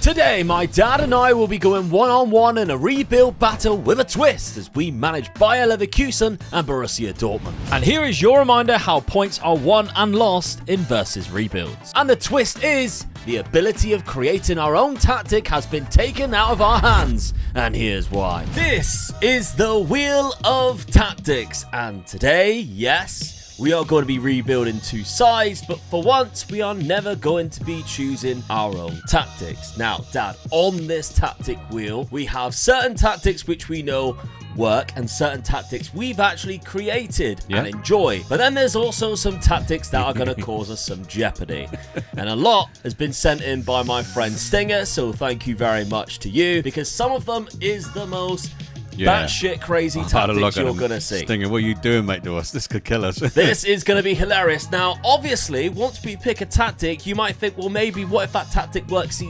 Today, my dad and I will be going one-on-one in a rebuild battle with a twist as we manage Bayer Leverkusen and Borussia Dortmund. And here is your reminder how points are won and lost in versus rebuilds. And the twist is, the ability of creating our own tactic has been taken out of our hands. And here's why. This is the Wheel of Tactics. And today, yes, we are going to be rebuilding to size, but for once, we are never going to be choosing our own tactics. Now, Dad, on this tactic wheel, we have certain tactics which we know work and certain tactics we've actually created and enjoy. But then there's also some tactics that are going to cause us some jeopardy. And a lot has been sent in by my friend Stinger, so thank you very much to you, because some of them is the most batshit crazy tactics you're going to see. Stinger, what are you doing, mate, to us? This could kill us. This is going to be hilarious. Now, obviously, once we pick a tactic, you might think, well, maybe what if that tactic works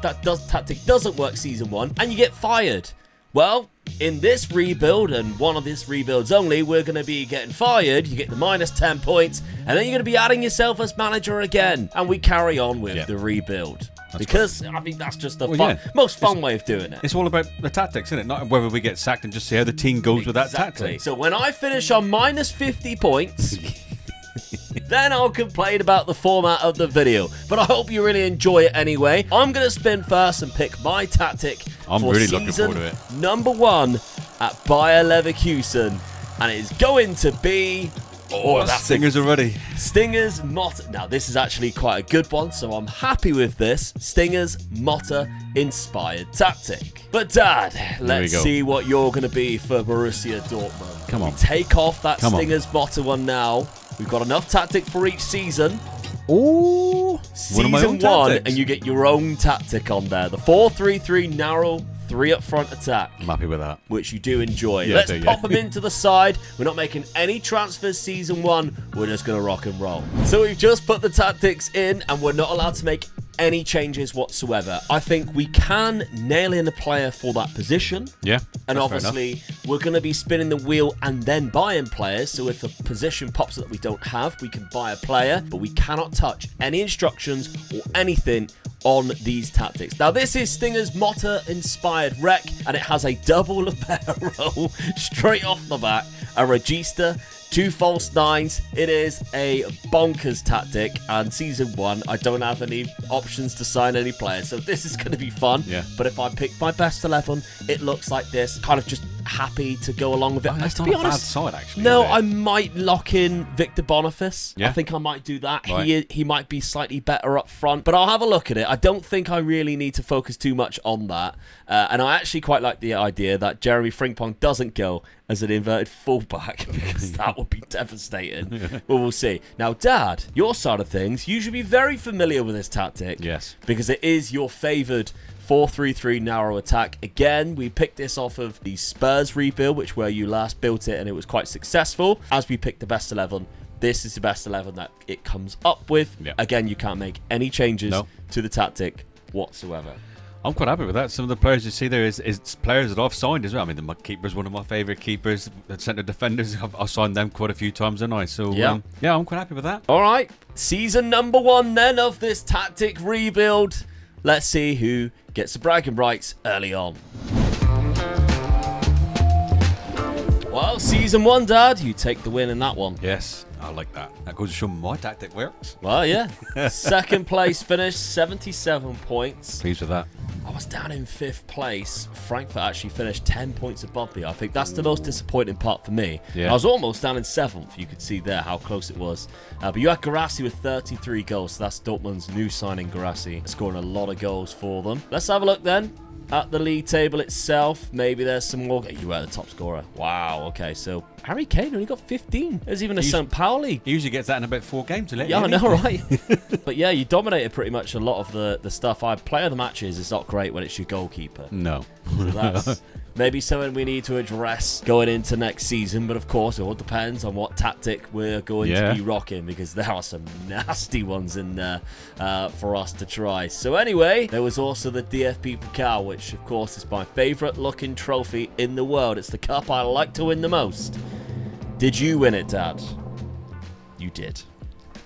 tactic doesn't work season 1 and you get fired? Well, in this rebuild, and one of these rebuilds only, we're going to be getting fired. You get the minus 10 points, and then you're going to be adding yourself as manager again. And we carry on with the rebuild. Because, I mean, that's just the most fun way of doing it. It's all about the tactics, isn't it? Not whether we get sacked and just see how the team goes with that tactic. So when I finish on minus 50 points, then I'll complain about the format of the video. But I hope you really enjoy it anyway. I'm going to spin first and pick my tactic for really season looking forward to it. number 1 at Bayer Leverkusen. And it is going to be... Oh, that's Stingers already. Stinger's Motta. Now, this is actually quite a good one, so I'm happy with this. Stinger's Motta inspired tactic. But, Dad, let's see what you're going to be for Borussia Dortmund. Come on. We take off that Stinger's Motta one now. We've got enough tactic for each season. Oh, Season 1, and you get your own tactic on there. The 4-3-3 narrow, 3 up front attack. I'm happy with that. Which you do enjoy. Let's pop them into the side. We're not making any transfers season 1. We're just going to rock and roll. So we've just put the tactics in, and we're not allowed to make any changes whatsoever. I think we can nail in a player for that position. Yeah. And obviously, we're going to be spinning the wheel and then buying players. So if a position pops up that we don't have, we can buy a player, but we cannot touch any instructions or anything on these tactics. Now, this is Stinger's Motta inspired wreck, and it has a double libero straight off the back, a regista, 2 false 9s. It is a bonkers tactic, and season 1, I don't have any options to sign any players, so this is going to be fun. Yeah. But if I pick my best 11, it looks like this. Kind of just happy to go along with it. That's to not be a honest, bad side, actually. no, I might lock in Victor Boniface. Yeah. I think I might do that. Right. He might be slightly better up front, but I'll have a look at it. I don't think I really need to focus too much on that. And I actually quite like the idea that Jeremy Frimpong doesn't go as an inverted fullback, because that would be devastating. But we'll see. Now, Dad, your side of things, you should be very familiar with this tactic. Yes. Because it is your favoured 4-3-3 narrow attack. Again, we picked this off of the Spurs rebuild, which where you last built it, and it was quite successful. As we picked the best 11, this is the best 11 that it comes up with. Yeah. Again, you can't make any changes to the tactic whatsoever. I'm quite happy with that. Some of the players you see there is players that I've signed as well. I mean, the keeper's one of my favourite keepers. The centre defenders, I've signed them quite a few times, haven't I? So, yeah, I'm quite happy with that. All right. Season number 1 then of this tactic rebuild. Let's see who gets the bragging rights early on. Well, season 1, Dad, you take the win in that one. Yes, I like that. That goes to show my tactic works. Well, yeah. Second place finish, 77 points. Pleased with that. I was down in 5th place. Frankfurt actually finished 10 points above me. I think that's the most disappointing part for me. Yeah. I was almost down in 7th. You could see there how close it was. But you had Guirassy with 33 goals. So that's Dortmund's new signing, Guirassy, scoring a lot of goals for them. Let's have a look then at the league table itself. Maybe there's some more. You were the top scorer. Wow. Okay, so Harry Kane only got 15. There's even a St. Pauli. He usually gets that in about 4 games. Yeah, I know, right? But yeah, you dominated pretty much a lot of the stuff. Player of the matches is not great when it's your goalkeeper. No. So that's maybe something we need to address going into next season. But of course, it all depends on what tactic we're going to be rocking, because there are some nasty ones in there for us to try. So anyway, there was also the DFB Pokal, which of course is my favourite looking trophy in the world. It's the cup I like to win the most. Did you win it, Dad? You did.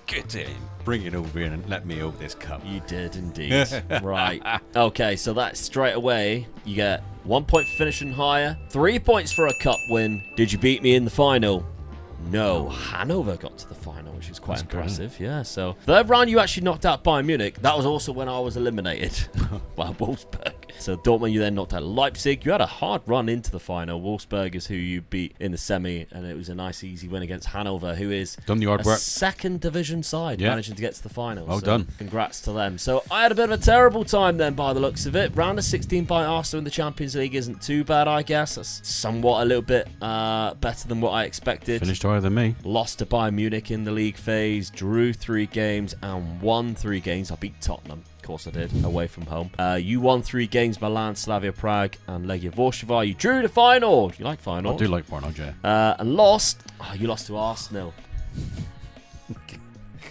Good team. bring it over here and let me over this cup. You did indeed. Right. Okay, so that's straight away. You get 1 point for finishing higher, 3 points for a cup win. Did you beat me in the final? No, Hanover got to the final, which is quite impressive. Yeah, so third round you actually knocked out Bayern Munich. That was also when I was eliminated by Wolfsburg. So Dortmund, you then knocked out Leipzig. You had a hard run into the final. Wolfsburg is who you beat in the semi, and it was a nice, easy win against Hanover, who is done the hard work. Second division side, managing to get to the final. Well done. Congrats to them. So I had a bit of a terrible time then, by the looks of it. Round of 16 by Arsenal in the Champions League isn't too bad, I guess. That's somewhat a little bit better than what I expected. Finished higher than me. Lost to Bayern Munich in the league phase, drew 3 games and won 3 games. I beat Tottenham. Of course I did, away from home. You won 3 games, Milan, Slavia Prague, and Legia Warsaw. You drew the final. You like finals? I do like finals, yeah. And lost. Oh, you lost to Arsenal.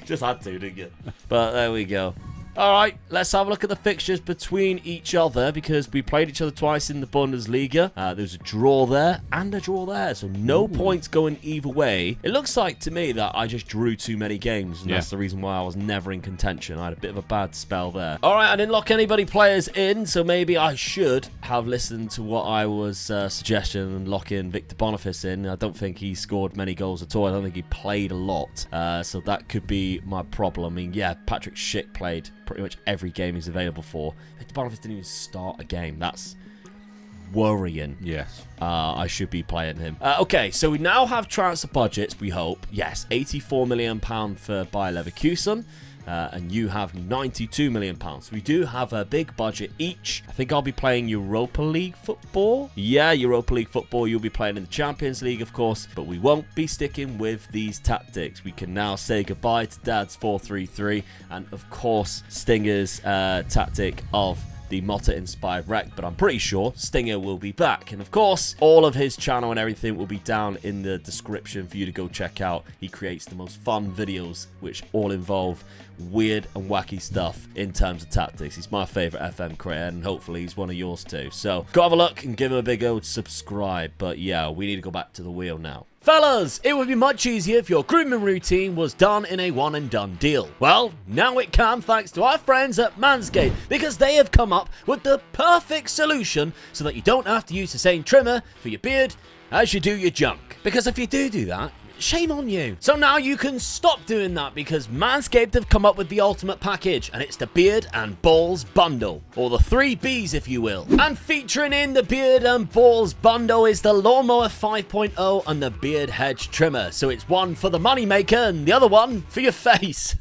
Just had to, didn't you? But there we go. All right, let's have a look at the fixtures between each other, because we played each other twice in the Bundesliga. There's a draw there and a draw there, so no points going either way. It looks like to me that I just drew too many games, and that's the reason why I was never in contention. I had a bit of a bad spell there. All right, I didn't lock anybody players in, so maybe I should have listened to what I was suggesting and lock in Victor Boniface in. I don't think he scored many goals at all. I don't think he played a lot, so that could be my problem. I mean, yeah, Patrick Schick played pretty much every game he's available for. Victor Boniface didn't even start a game. That's worrying. Yes. I should be playing him. Okay, so we now have transfer budgets, we hope. Yes, £84 million for Bayer Leverkusen. And you have £92 million. We do have a big budget each. I think I'll be playing Europa League football. Yeah, Europa League football. You'll be playing in the Champions League, of course, but we won't be sticking with these tactics. We can now say goodbye to Dad's 4-3-3 and, of course, Stinger's tactic of the Motta-inspired wreck, but I'm pretty sure Stinger will be back. And of course, all of his channel and everything will be down in the description for you to go check out. He creates the most fun videos, which all involve weird and wacky stuff in terms of tactics. He's my favorite FM creator, and hopefully he's one of yours too. So go have a look and give him a big old subscribe. But yeah, we need to go back to the wheel now. Fellas, it would be much easier if your grooming routine was done in a one and done deal. Well, now it can thanks to our friends at Manscaped, because they have come up with the perfect solution so that you don't have to use the same trimmer for your beard as you do your junk. Because if you do that, shame on you. So now you can stop doing that, because Manscaped have come up with the ultimate package, and it's the Beard and Balls Bundle, or the 3 Bs if you will. And featuring in the Beard and Balls Bundle is the Lawnmower 5.0 and the Beard Hedge Trimmer. So it's one for the moneymaker and the other one for your face.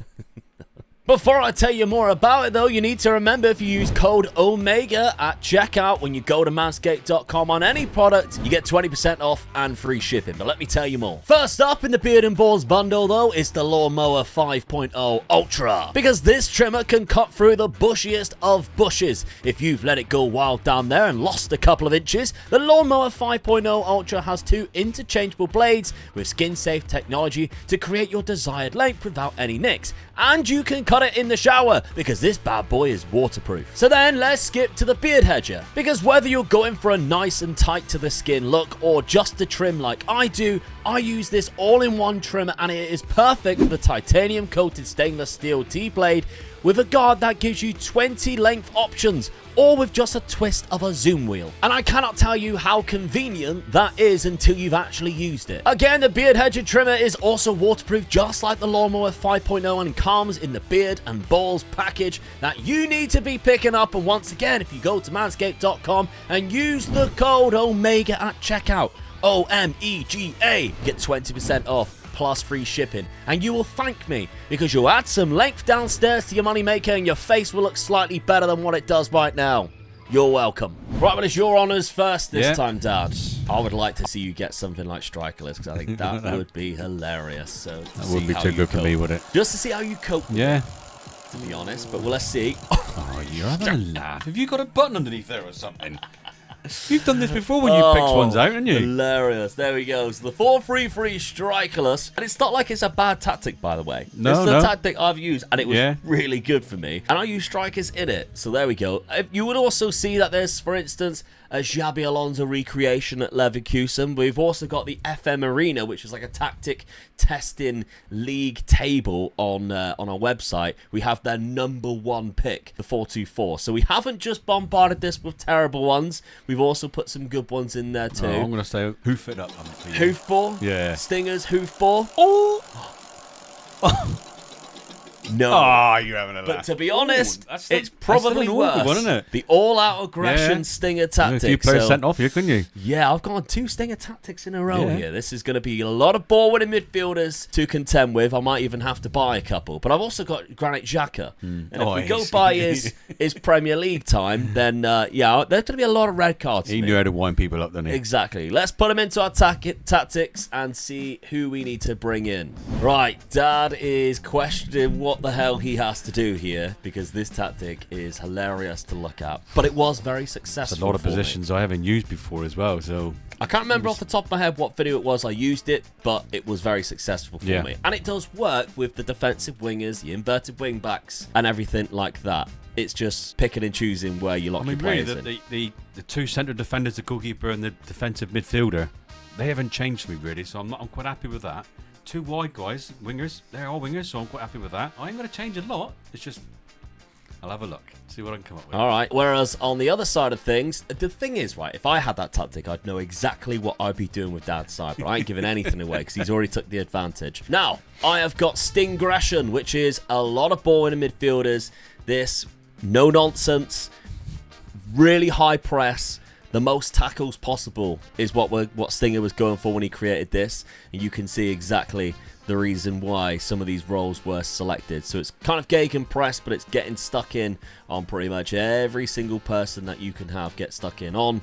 Before I tell you more about it though, you need to remember, if you use code OMEGA at checkout when you go to manscaped.com on any product, you get 20% off and free shipping. But let me tell you more. First up in the Beard and Balls bundle though is the Lawnmower 5.0 Ultra, because this trimmer can cut through the bushiest of bushes. If you've let it go wild down there and lost a couple of inches, the Lawnmower 5.0 Ultra has 2 interchangeable blades with skin-safe technology to create your desired length without any nicks. And you can cut it in the shower, because this bad boy is waterproof. So then let's skip to the Beard Hedger, because whether you're going for a nice and tight to the skin look or just a trim like I do, I use this all-in-one trimmer, and it is perfect for the titanium coated stainless steel T-blade with a guard that gives you 20 length options, all with just a twist of a zoom wheel. And I cannot tell you how convenient that is until you've actually used it. Again, the Beard Hedger trimmer is also waterproof, just like the Lawnmower 5.0, and comes in the Beard and Balls package that you need to be picking up. And once again, if you go to manscaped.com and use the code OMEGA at checkout, OMEGA, get 20% off plus free shipping, and you will thank me, because you'll add some length downstairs to your moneymaker and your face will look slightly better than what it does right now. You're welcome. Right, well, it's your honours first this time, Dad. I would like to see you get something like Strikerless, because I think that would be hilarious. So that would be too good for me, would it? Just to see how you cope with it, to be honest. But well, let's see. Oh, you're having a laugh. Have you got a button underneath there or something? You've done this before when you picked ones out, haven't you? Hilarious. There we go. So the 4-3-3 strikerless. And it's not like it's a bad tactic, by the way. No, This is the tactic I've used, and it was really good for me. And I use strikers in it. So there we go. You would also see that there's, for instance, a Xabi Alonso recreation at Leverkusen. We've also got the FM Arena, which is like a tactic testing league table on our website. We have their #1 pick, the 4-2-4. So we haven't just bombarded this with terrible ones. We've also put some good ones in there too. I'm going to say hoof it up. Hoofball? Yeah. Stingers, hoofball. Oh! No. Oh, you're having a laugh. But to be honest, it's probably worse. One, isn't it? The all-out aggression Stinger tactic. A few players sent off here, couldn't you? Yeah, I've gone 2 Stinger tactics in a row here. This is going to be a lot of ball-winning midfielders to contend with. I might even have to buy a couple. But I've also got Granit Xhaka. And if we go by his Premier League time, then, there's going to be a lot of red cards. He knew how to wind people up, didn't he? Exactly. Let's put him into our tactics and see who we need to bring in. Right, Dad is questioning what the hell he has to do here, because this tactic is hilarious to look at, but it was very successful. It's a lot of positions I haven't used before as well, so I can't remember off the top of my head what video it was I used it, but it was very successful for me, and it does work with the defensive wingers, the inverted wing backs, and everything like that. It's just picking and choosing where you lock your players in. The two centre defenders, the goalkeeper and the defensive midfielder, they haven't changed me really, so I'm quite happy with that. 2 wide guys, wingers, they're all wingers, so I'm quite happy with that. I ain't going to change a lot. It's just, I'll have a look, see what I can come up with. All right. Whereas on the other side of things, the thing is, right, if I had that tactic, I'd know exactly what I'd be doing with Dad's side, but I ain't giving anything away because he's already took the advantage. Now, I have got Stingression, which is a lot of ball in the midfielders. This, no nonsense, really high press. The most tackles possible is what Stinger was going for when he created this. And you can see exactly the reason why some of these roles were selected. So it's kind of gegenpress, but it's getting stuck in on pretty much every single person that you can have get stuck in on.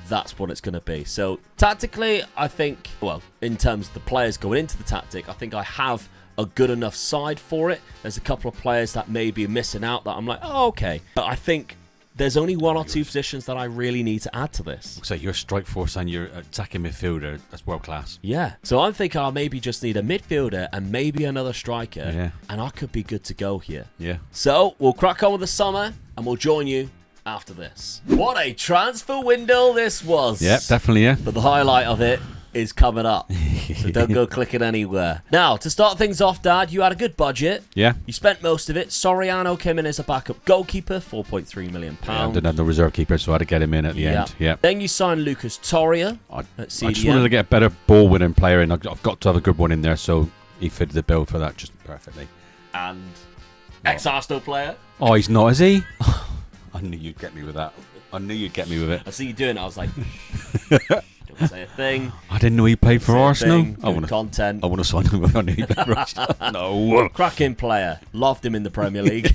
That's what it's going to be. So tactically, I think, well, in terms of the players going into the tactic, I think I have a good enough side for it. There's a couple of players that may be missing out that I'm like, oh, okay. But I think there's only 1 or 2 positions that I really need to add to this. So your strike force and your attacking midfielder, that's world class. Yeah. So I'm thinking I'll maybe just need a midfielder and maybe another striker. Yeah. And I could be good to go here. Yeah. So we'll crack on with the summer and we'll join you after this. What a transfer window this was. Yeah, definitely, yeah. But the highlight of it is coming up. So don't go clicking anywhere. Now, to start things off, Dad, you had a good budget. Yeah. You spent most of it. Soriano came in as a backup goalkeeper, £4.3 million. Yeah, I didn't have no reserve keeper, so I had to get him in at the end. Yeah. Then you signed Lucas Torreira at CDM. I just wanted to get a better ball-winning player in. I've got to have a good one in there, so he fitted the bill for that just perfectly. And ex-Arsenal player. Oh, he's not, is he? I knew you'd get me with that. I knew you'd get me with it. I see you doing it. I was like, don't say a thing. I didn't know he played for Arsenal. I want content. I want to sign him if I knew he played for Arsenal. No. Cracking player. Loved him in the Premier League.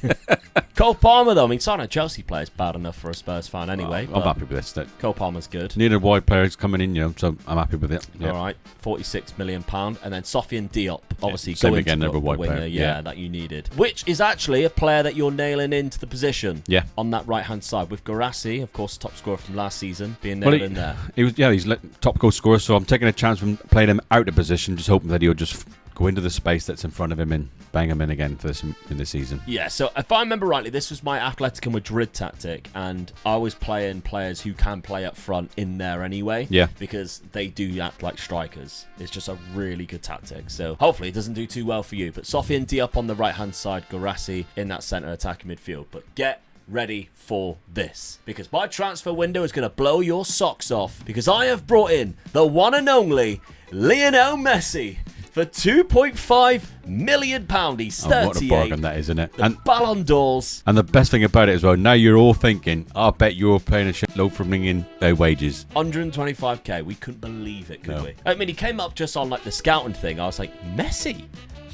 Cole Palmer, though. I mean, signing a Chelsea player is bad enough for a Spurs fan anyway. I'm happy with this. Cole Palmer's good. Needed wide players coming in, so I'm happy with it. Yep. All right. £46 million. And then Sofian Diop, obviously same going again, to never the wide winger, player. that you needed. Which is actually a player that you're nailing into the position on that right-hand side. With Garassi, of course, top scorer from last season, being nailed in there. He's top goal scorer, so I'm taking a chance from playing him out of position, just hoping that he'll just go into the space that's in front of him and bang him in again for this in this season. Yeah, so if I remember rightly, this was my Atletico Madrid tactic, and I was playing players who can play up front in there anyway. Yeah. Because they do act like strikers. It's just a really good tactic. So hopefully it doesn't do too well for you. But Sofian Diop on the right-hand side, Garassi in that centre attacking midfield. But get ready for this, because my transfer window is going to blow your socks off, because I have brought in the one and only Lionel Messi for £2.5 million. He's 38. What a bargain that is, isn't it? And Ballon d'Ors. And the best thing about it as well, now you're all thinking, I bet you're paying a shitload for bringing their wages. 125k. We couldn't believe it, could we? I mean, he came up just on like the scouting thing. I was like, Messi?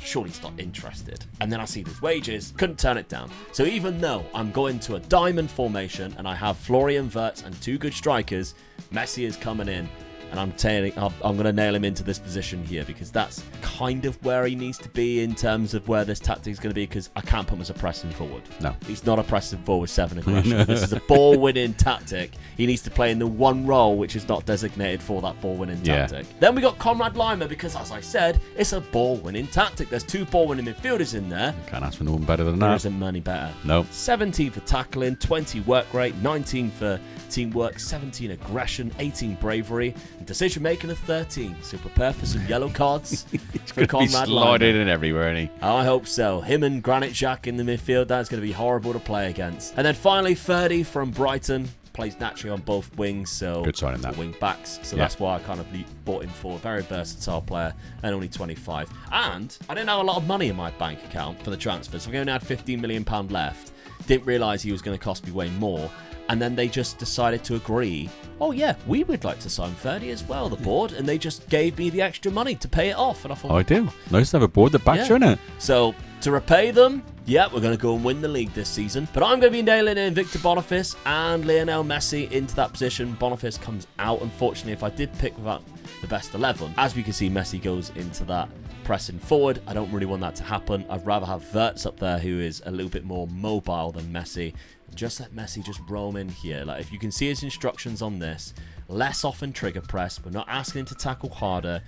Surely he's not interested. And then I see his wages, couldn't turn it down. So even though I'm going to a diamond formation and I have Florian Wirtz and 2 good strikers, Messi is coming in And I'm going to nail him into this position here because that's kind of where he needs to be in terms of where this tactic is going to be, because I can't put him as a pressing forward. No. He's not a pressing forward 7 aggression. This is a ball-winning tactic. He needs to play in the one role which is not designated for that ball-winning tactic. Then we got Conrad Lima because, as I said, it's a ball-winning tactic. There's 2 ball-winning midfielders in there. Can't ask for no one better than that. There isn't many better. No. 17 for tackling, 20 work rate, 19 for teamwork, 17 aggression, 18 bravery, and decision making of 13. So prepare for some yellow cards for Conrad Lima. Sliding in everywhere, isn't he? I hope so. Him and Granit Xhaka in the midfield, that's going to be horrible to play against. And then finally, 30 from Brighton. Plays naturally on both wings, so good signing that. Wing backs. So that's why I kind of bought him for. Very versatile player, and only 25. And I didn't have a lot of money in my bank account for the transfers. So I only had £15 million left. Didn't realise he was going to cost me way more. And then they just decided to agree, oh yeah, we would like to sign 30 as well, the board. And they just gave me the extra money to pay it off. And I thought, I do. Nice to have a board that backs you, innit? So to repay them, yeah, we're going to go and win the league this season. But I'm going to be nailing in Victor Boniface and Lionel Messi into that position. Boniface comes out, unfortunately, if I did pick without the best 11. As we can see, Messi goes into that pressing forward. I don't really want that to happen. I'd rather have Wirtz up there, who is a little bit more mobile than Messi. Just let Messi just roam in here. Like, if you can see his instructions on this, less often trigger press. We're not asking him to tackle harder.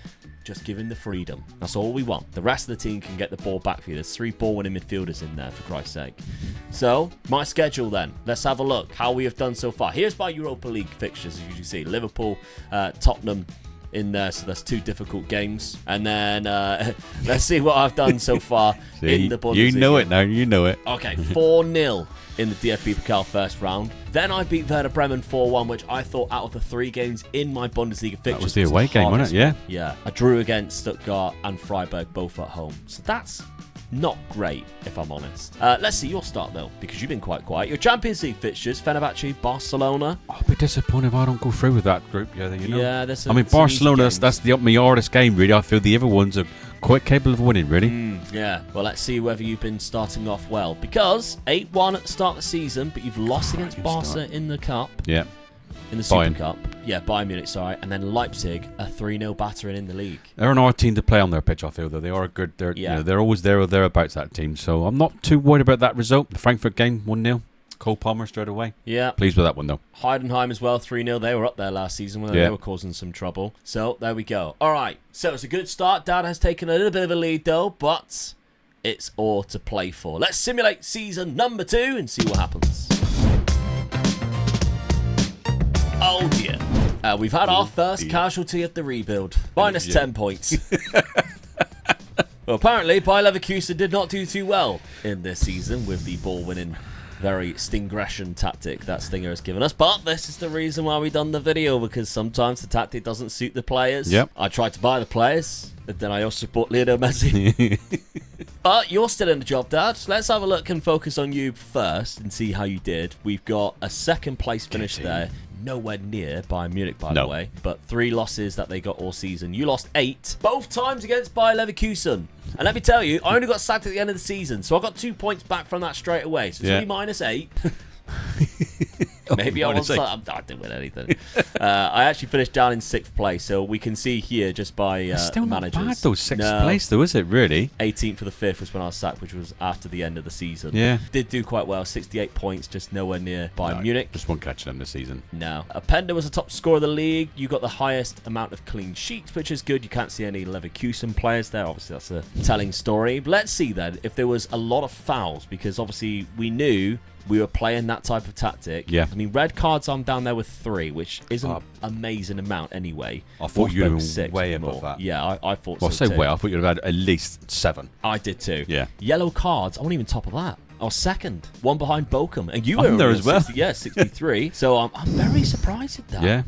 Just give him the freedom. That's all we want. The rest of the team can get the ball back for you. There's 3 ball-winning midfielders in there, for Christ's sake. So, my schedule then. Let's have a look how we have done so far. Here's my Europa League fixtures, as you can see. Liverpool, Tottenham in there, so that's 2 difficult games. And then let's see what I've done so far in the Bundesliga. You know it now. You know it. Okay, 4-0 in the DFB Pokal first round. Then I beat Werder Bremen 4-1, which I thought out of the 3 games in my Bundesliga fixtures that was the away game, wasn't it? Yeah. Yeah. I drew against Stuttgart and Freiburg, both at home. So that's not great, if I'm honest. Let's see your start, though, because you've been quite quiet. Your Champions League fixtures, Fenerbahce, Barcelona. I'll be disappointed if I don't go through with that group. Yeah, you know. Yeah, Barcelona, that's the up my hardest game, really. I feel the other ones are quite capable of winning, really. Yeah, well, let's see whether you've been starting off well. Because 8-1 at the start of the season, but you've lost against Barca in the Cup. Yeah. In the Super Cup. Yeah, Bayern Munich, sorry. And then Leipzig, a 3-0 battering in the league. They're an hard team to play on their pitch, I feel, though. They are good. They're always there or thereabouts, that team. So I'm not too worried about that result. The Frankfurt game, 1-0. Cole Palmer straight away. Yeah. Pleased with that one, though. Heidenheim as well, 3-0. They were up there last season when they were causing some trouble. So there we go. All right. So it's a good start. Dad has taken a little bit of a lead, though, but it's all to play for. Let's simulate season number 2 and see what happens. Oh dear. We've had our first casualty of the rebuild. Minus 10 points. Well, apparently, Bayer Leverkusen did not do too well in this season with the ball-winning, very Stingression tactic that Stinger has given us. But this is the reason why we've done the video, because sometimes the tactic doesn't suit the players. Yep. I tried to buy the players, but then I also bought Lionel Messi. But you're still in the job, Dad. So let's have a look and focus on you first and see how you did. We've got a second place finish there. Nowhere near Bayern Munich, by the way. But 3 losses that they got all season. You lost 8, both times against Bayer Leverkusen. And let me tell you, I only got sacked at the end of the season, so I got 2 points back from that straight away. So it's only minus 8. Maybe I didn't win anything. I actually finished down in 6th place, so we can see here just by still managers. Not bad, though. 6th place, though, is it, really? 18th for the 5th was when I was sacked, which was after the end of the season. Yeah. Did do quite well, 68 points, just nowhere near Bayern Munich. Just won't catch them this season. No. Openda was the top scorer of the league. You got the highest amount of clean sheets, which is good. You can't see any Leverkusen players there. Obviously, that's a telling story. But let's see then if there was a lot of fouls, because obviously we knew we were playing that type of tactic. Yeah. I mean, red cards, I'm down there with 3, which isn't an amazing amount anyway. I thought you were way above that. Yeah, I thought so too. Way. I thought you'd have had at least 7. I did too. Yeah. Yellow cards, I wasn't even top of that. I was second, one behind Bochum. And you were there as well. 63. So I'm very surprised at that. Yeah.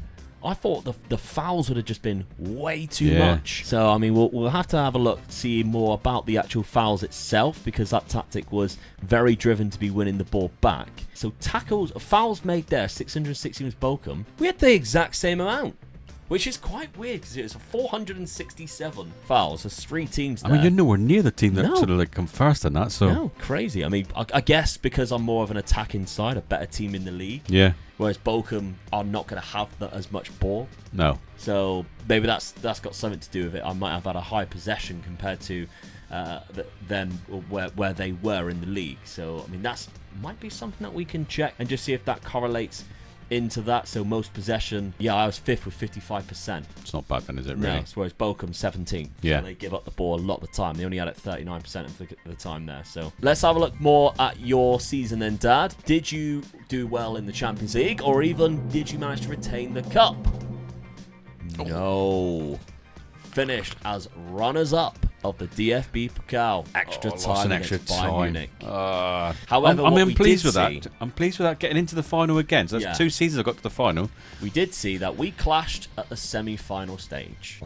I thought the fouls would have just been way too much. So, I mean, we'll have to have a look, see more about the actual fouls itself, because that tactic was very driven to be winning the ball back. So, fouls made there, 616 was Bochum. We had the exact same amount. Which is quite weird because it was 467 fouls. There's 3 teams there. I mean, you're nowhere near the team that No. sort of like come first in that. So No, crazy. I mean, I guess because I'm more of an attacking side, a better team in the league. yeah, Whereas Bochum are not going to have as much ball. no, So maybe that's got something to do with it. I might have had a high possession compared to them where they were in the league. So I mean, that's might be something that we can check and just see if that correlates into that. So most possession, yeah, I was 5th with 55%. it's not bad then, is it? No, Really? whereas Bochum 17th. Yeah. So they give up the ball a lot of the time. They only had it 39% of the time there. So let's have a look more at your season then, Dad. Did you do well in the Champions League, or even did you manage to retain the cup? No. Finished as runners-up of the DFB Pokal. Extra lost time an against extra Bayern time. Munich. I'm However, what we pleased did with see, that. I'm pleased with that getting into the final again. So that's Yeah. 2 seasons I got to the final. we did see that we clashed at the semi-final stage,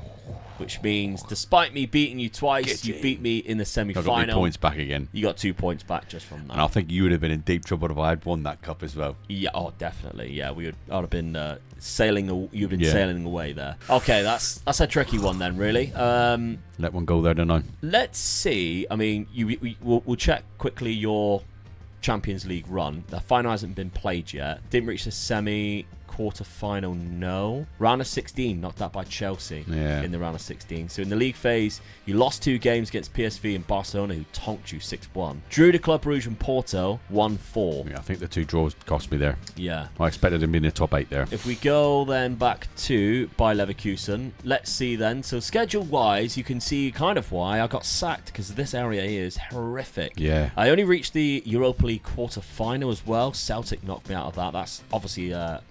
which means despite me beating you twice, you beat me in the I got semi-final. my points back again. You got 2 points back just from And that. I think you would have been in deep trouble if I had won that cup as well. Yeah, oh, definitely. Yeah, I'd have been sailing. You've been Yeah. sailing away there. Okay, that's a tricky one then, really. Let one go there, don't I? Let's see. I mean, we'll check quickly your Champions League run. The final hasn't been played yet. Didn't reach the quarter-final, no. Round of 16, knocked out by Chelsea in the round of 16. So in the league phase, you lost 2 games against PSV and Barcelona, who tonked you 6-1. Drew to Club Rouge and Porto, 1-4. Yeah, I think the 2 draws cost me there. Yeah. I expected them to be in the top 8 there. If we go then back to Bayer Leverkusen, let's see then. So schedule-wise, you can see kind of why I got sacked, because this area here is horrific. Yeah. I only reached the Europa League quarter-final as well. Celtic knocked me out of that. That's obviously a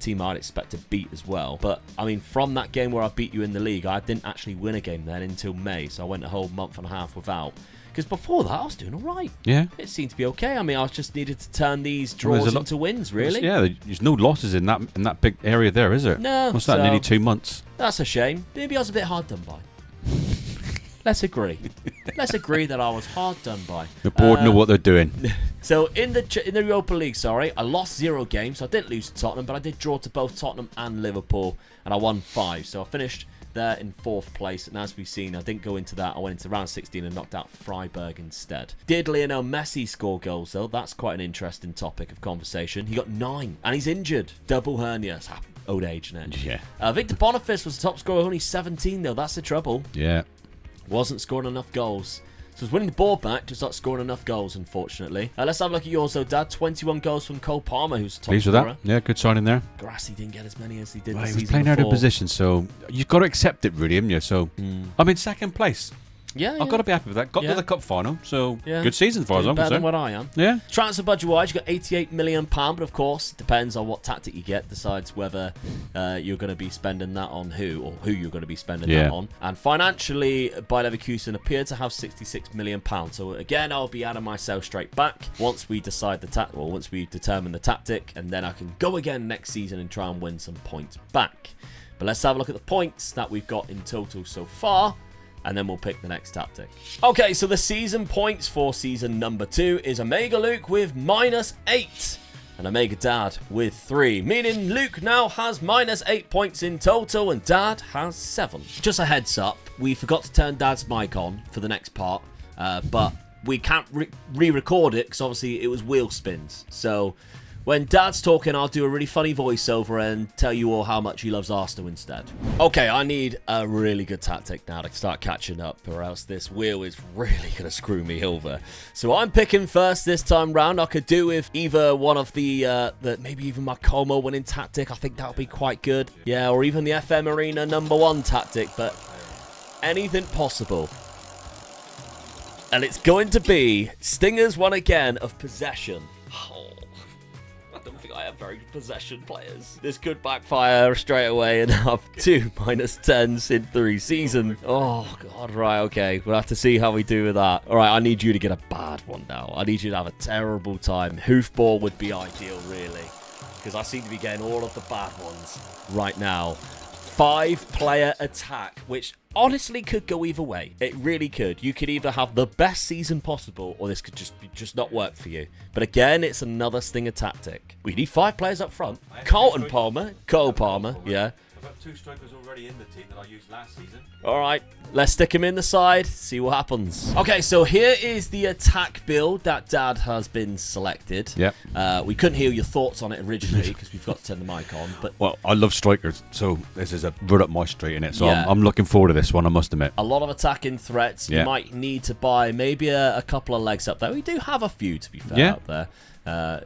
team I'd expect to beat as well. But, I mean, from that game where I beat you in the league, I didn't actually win a game then until May, so I went a whole month and a half without. Because before that, I was doing all right. Yeah. It seemed to be okay. I mean, I just needed to turn these draws into wins, really. Yeah, there's no losses in that big area there, is there? No. What's that, so nearly 2 months? That's a shame. Maybe I was a bit hard done by. Let's agree. Let's agree that I was hard done by. The board know what they're doing. So in the Europa League, I lost 0 games. So I didn't lose to Tottenham, but I did draw to both Tottenham and Liverpool, and I won 5. So I finished there in 4th place. And as we've seen, I didn't go into that. I went into round 16 and knocked out Freiburg instead. Did Lionel Messi score goals though? That's quite an interesting topic of conversation. He got 9, and he's injured. Double hernias. Old age, isn't it? Yeah. Victor Boniface was the top scorer, only 17 though. That's the trouble. Yeah. Wasn't scoring enough goals. So he's winning the ball back, just not scoring enough goals, unfortunately. Let's have a look at yours, though, Dad. 21 goals from Cole Palmer, who's the top Pleased with scorer. that. Yeah, good signing there. Grassy didn't get as many as he did Well, the he season was playing out of before. position, so you've got to accept it, really, haven't you? So I'm in 2nd place. Yeah, I've got to be happy with that. Got to the cup final, so good season as far as I'm better than concerned. what I am. Yeah. Transfer budget-wise, you got £88 million, but of course, it depends on what tactic you get, decides whether you're going to be spending that on who, or who you're going to be spending that on. And financially, Bayer Leverkusen appeared to have £66 million. So again, I'll be adding myself straight back once we decide once we determine the tactic, and then I can go again next season and try and win some points back. But let's have a look at the points that we've got in total so far, and then we'll pick the next tactic. Okay, so the season points for season number 2 is Omega Luke with -8 and Omega Dad with 3, meaning Luke now has -8 points in total and Dad has 7. Just a heads up, we forgot to turn Dad's mic on for the next part, but we can't re-record it because obviously it was wheel spins. So when Dad's talking, I'll do a really funny voiceover and tell you all how much he loves Arsenal instead. Okay, I need a really good tactic now to start catching up, or else this wheel is really going to screw me over. So I'm picking first this time round. I could do with either one of the maybe even my Como winning tactic. I think that would be quite good. Yeah, or even the FM Arena #1 tactic, but anything possible. And it's going to be Stingers one again of possession. I don't think I have very good possession players. This could backfire straight away and have 2 -10s in 3 seasons. Oh, God, right, okay. We'll have to see how we do with that. All right, I need you to get a bad one now. I need you to have a terrible time. Hoofball would be ideal, really, because I seem to be getting all of the bad ones right now. 5-player attack, which honestly could go either way. It really could. You could either have the best season possible, or this could just not work for you. But again, it's another Stinger tactic. We need 5 players up front. Cole Palmer, yeah. got 2 strikers already in the team that I used last season. All right, let's stick him in the side, see what happens. Okay, so here is the attack build that Dad has been selected. Yep. We couldn't hear your thoughts on it originally because we've got to turn the mic on. But Well, I love strikers, so this is a run up my street in it. So Yeah. I'm looking forward to this one, I must admit. a lot of attacking threats. You Yeah. might need to buy maybe a couple of legs up there. We do have a few, to be fair, Yeah. up there.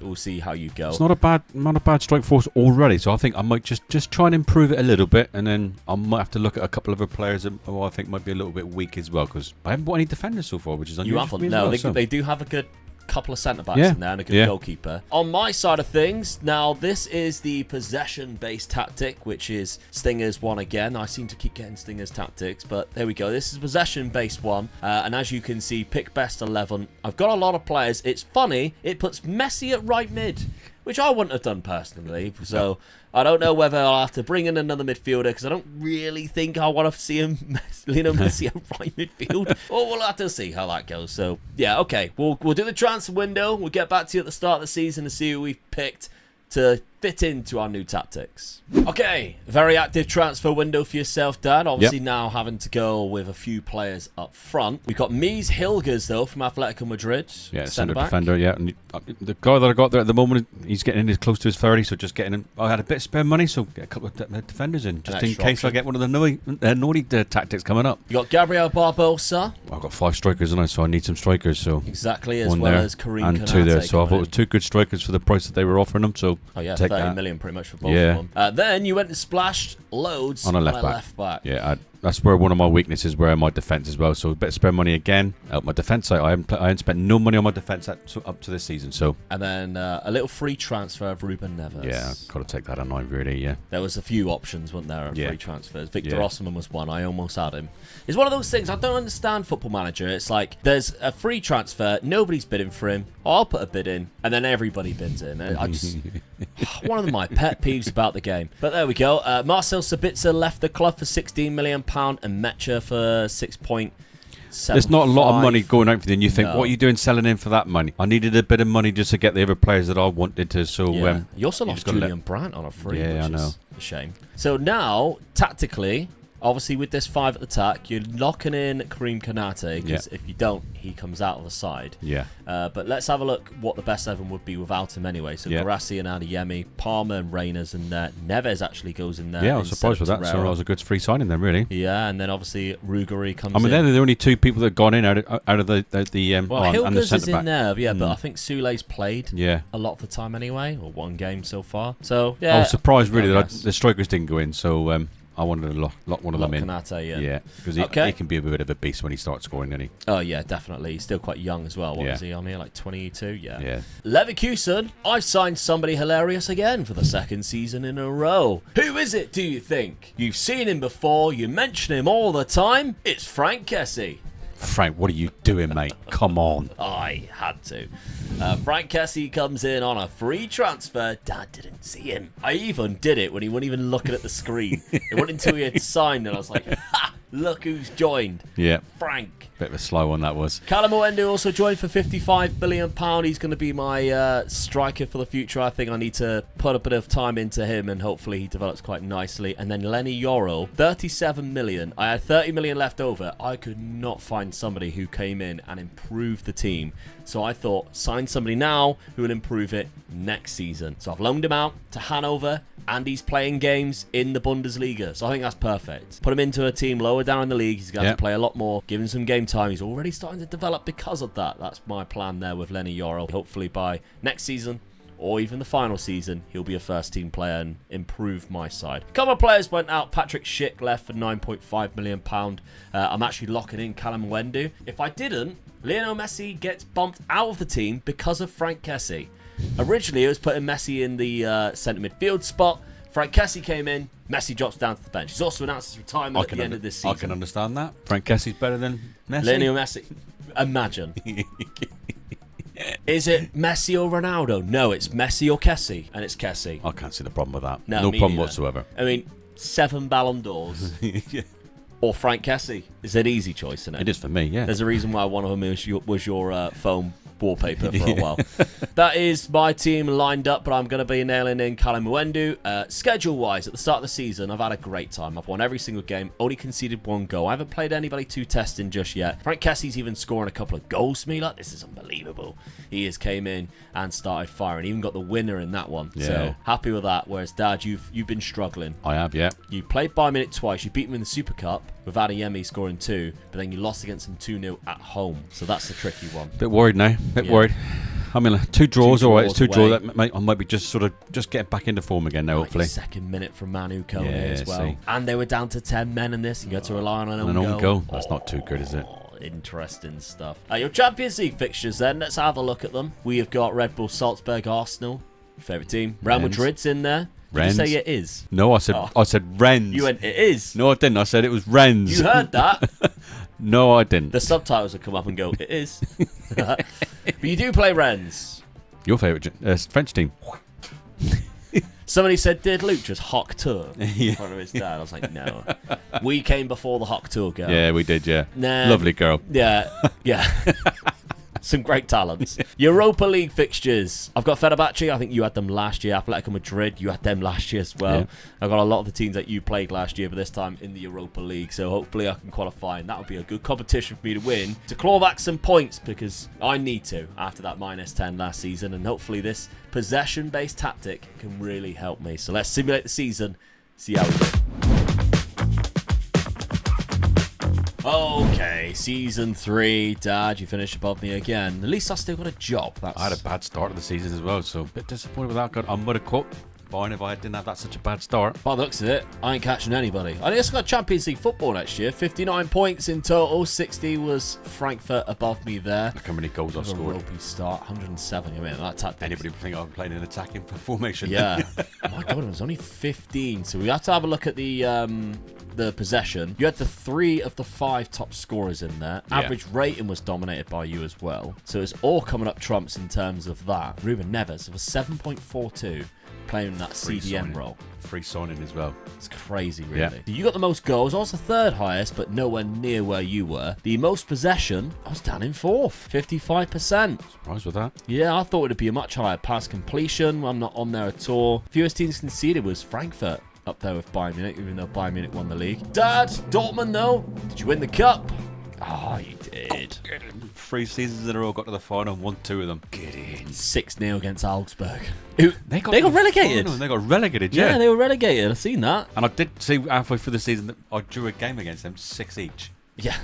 We'll see how you go. It's not a bad strike force already, so I think I might just try and improve it a little bit, and then I might have to look at a couple of other players who I think might be a little bit weak as well, because I haven't bought any defenders so far, which is You unusual for haven't? me as No, well, they do have a good couple of centre backs Yeah. in there and a good Yeah. goalkeeper. On my side of things, now this is the possession-based tactic, which is Stinger's one again. I seem to keep getting Stinger's tactics, but there we go. This is a possession-based one, and as you can see, pick best 11. I've got a lot of players. It's funny, it puts Messi at right mid, which I wouldn't have done personally, so I don't know whether I'll have to bring in another midfielder, because I don't really think I want to see him, Lionel Messi at right midfield. Or we'll have to see how that goes. So, yeah, okay. We'll do the transfer window. We'll get back to you at the start of the season to see who we've picked to fit into our new tactics. Okay, very active transfer window for yourself, Dad. Obviously now having to go with a few players up front. We've got Mies Hilgers, though, from Atletico Madrid. Yeah, centre centre-back. defender, yeah. And the guy that I got there at the moment, he's getting in close to his 30, so just getting him. I had a bit of spare money, so get a couple of defenders in, just in extra case I option. get one of the naughty tactics coming up. You got Gabriel Barbosa, I've got 5 strikers, and so I need some strikers, so exactly, as one well there as Karim and Konate 2 there. So I coming thought it in. was 2 good strikers for the price that they were offering them. So Oh yeah, take 30 that. million pretty much for both Yeah. of them. Then you went and splashed loads On a left back. back. Yeah, that's where one of my weaknesses were in my defence as well. So a bit of spare money again. Out my defence, I haven't spent no money on my defence up to this season. So And then a little free transfer of Ruben Neves. yeah, I've got to take that on line really. Yeah, There was a few options, weren't there, of Yeah. free transfers. Victor Yeah. Osman was one. I almost had him. It's one of those things, I don't understand Football Manager. It's like, there's a free transfer, nobody's bidding for him. I'll put a bid in, and then everybody bids in. I just... one of my pet peeves about the game. But there we go. Marcel Sabitzer left the club for £16 million and Mecha for 6.75. there's not a lot of money going out for you. And you think, No. what are you doing selling in for that money? I needed a bit of money just to get the other players that I wanted to. So Yeah. You also you lost just gotta Julian Brandt on a free, Yeah, which I know. is a shame. So now, tactically, obviously with this 5 at the tack, you're locking in Karim Konate, because if you don't, he comes out of the side. Yeah. But let's have a look what the best 7 would be without him anyway. So Yeah. Garassi and Adeyemi, Palmer and Reyners, and Neves actually goes in there. Yeah, I was surprised with that. So I was a good free signing then, really. Yeah, and then obviously Ruggeri comes I mean, in. they're the only 2 people that have gone in out of the Well, and the Hilgers is centre in back. there, yeah, but I think Sule's played Yeah. a lot of the time anyway, or 1 game so far. So, I yeah. was surprised really that guess. the strikers didn't go in, so I wanted to lock one of them in. Konate, Yeah, because Okay. he can be a bit of a beast when he starts scoring, doesn't he? Oh, yeah, definitely. He's still quite young as well. What Yeah. was he on here? Like 22? Yeah. Yeah. Leverkusen, I've signed somebody hilarious again for the 2nd season in a row. Who is it, do you think? You've seen him before. You mention him all the time. It's Frank Kessie. Frank, what are you doing, mate? Come on. I had to. Frank Kessie comes in on a free transfer. Dad didn't see him. I even did it when he wasn't even looking at the screen. It wasn't until he had signed and I was like, ha! Look who's joined. Yeah, Frank. bit of a slow one that was. Callum Owendo also joined for £55 million. He's going to be my striker for the future. I think I need to put a bit of time into him and hopefully he develops quite nicely. And then Lenny Yoro, 37 million. I had 30 million left over. I could not find somebody who came in and improved the team. So I thought, sign somebody now who will improve it next season. So I've loaned him out to Hanover and he's playing games in the Bundesliga. So I think that's perfect. Put him into a team lower down in the league. He's going to have to play a lot more. Give him some game time. He's already starting to develop because of that. That's my plan there with Lenny Yoro. Hopefully by next season or even the final season, he'll be a first-team player and improve my side. A couple of players went out. Patrick Schick left for £9.5 million. I'm actually locking in Callum Wendu. If I didn't, Lionel Messi gets bumped out of the team because of Frank Kessie. Originally, it was putting Messi in the centre midfield spot. Frank Kessie came in. Messi drops down to the bench. He's also announced his retirement at the end of this season. I can understand that. Frank Kessie's better than Messi. Lionel Messi. Imagine. Is it Messi or Ronaldo? No, it's Messi or Kessie, and it's Kessie. I can't see the problem with that. No, No me problem neither. whatsoever. I mean, 7 Ballon d'Ors Yeah. or Frank Kessie is an easy choice, isn't it? It is for me, yeah. There's a reason why one of them was your phone wallpaper for a while. That is my team lined up, but I'm going to be nailing in Callum Mwendu. Schedule-wise, at the start of the season, I've had a great time. I've won every single game, only conceded 1 goal. I haven't played anybody too testing just yet. Frank Kessie's even scoring a couple of goals for me. Like, this is unbelievable. He just came in and started firing. Even got the winner in that one. Yeah. So, happy with that. Whereas, Dad, you've been struggling. I have, yeah. You played Bayern Munich twice. You beat them in the Super Cup with Adeyemi scoring 2, but then you lost against them 2-0 at home. So that's the tricky one. Bit worried now. Bit worried. I mean, 2 draws, all right. It's 2 draws. I might be just getting back into form again now, hopefully. 92nd minute from Manu Kone as well. And they were down to 10 men in this, and you had to rely on an own goal. That's not too good, is it? Interesting stuff. Your Champions League fixtures then. Let's have a look at them. We have got Red Bull Salzburg, Arsenal. Your favourite team. Real Madrid's in there. Did you say it is? No, I said Rennes. You went, it is. No, I didn't. I said it was Rennes. You heard that. No, I didn't. The subtitles will come up and go, it is. But you do play Rennes. Your favourite French team. Somebody said, did Luke just Hock Tour in front of his dad? I was like, no. We came before the Hock Tour girl. Yeah, we did, yeah. Nah. Lovely girl. Yeah. Some great talents. Europa League fixtures. I've got Fenerbahce. I think you had them last year. Atletico Madrid, you had them last year as well. Yeah. I've got a lot of the teams that you played last year, but this time in the Europa League. So hopefully I can qualify, and that would be a good competition for me to win, to claw back some points, because I need to after that -10 last season. And hopefully this possession-based tactic can really help me. So let's simulate the season, see how we do. Okay, season 3. Dad, you finished above me again. At least I still got a job. I had a bad start of the season as well, so a bit disappointed with that. I would have caught fine if I didn't have that such a bad start. By the looks of it, I ain't catching anybody. I just got Champions League football next year. 59 points in total. 60 was Frankfurt above me there. Look how many goals I scored. A ropey start. 107. I mean, that tactic. Anybody would think I'm playing an attacking formation? Yeah. Oh my God, it was only 15. So we have to have a look at the possession. You had the 3 of the 5 top scorers in there. Yeah. Average rating was dominated by you as well. So it's all coming up trumps in terms of that. Ruben Neves was 7.42. Playing that CDM role. Free signing as well. It's crazy, really. Yeah. You got the most goals. I was the 3rd highest, but nowhere near where you were. The most possession, I was down in 4th. 55%. Surprised with that. Yeah, I thought it would be a much higher pass completion. I'm not on there at all. Fewest teams conceded was Frankfurt. Up there with Bayern Munich, even though Bayern Munich won the league. Dad, Dortmund, though. Did you win the cup? Oh, you did. 3 seasons in a row, got to the final, won 2 of them. Get in. 6-0 against Augsburg. They got relegated. They got relegated, yeah. Yeah, they were relegated. I've seen that. And I did see halfway through the season that I drew a game against them, 6 each. Yeah.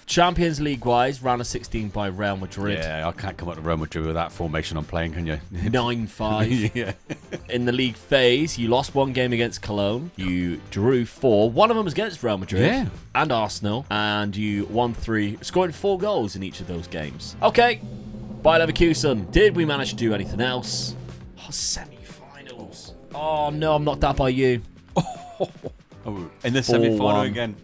Champions League-wise, round of 16 by Real Madrid. Yeah, I can't come up to Real Madrid with that formation I'm playing, can you? 9-5. Yeah. In the league phase, you lost 1 game against Cologne. You drew 4. One of them was against Real Madrid and Arsenal. And you won 3, scoring 4 goals in each of those games. Okay, Bayer Leverkusen. Did we manage to do anything else? Oh, semi-finals. Oh, no, I'm knocked out by you. In the semi-final again.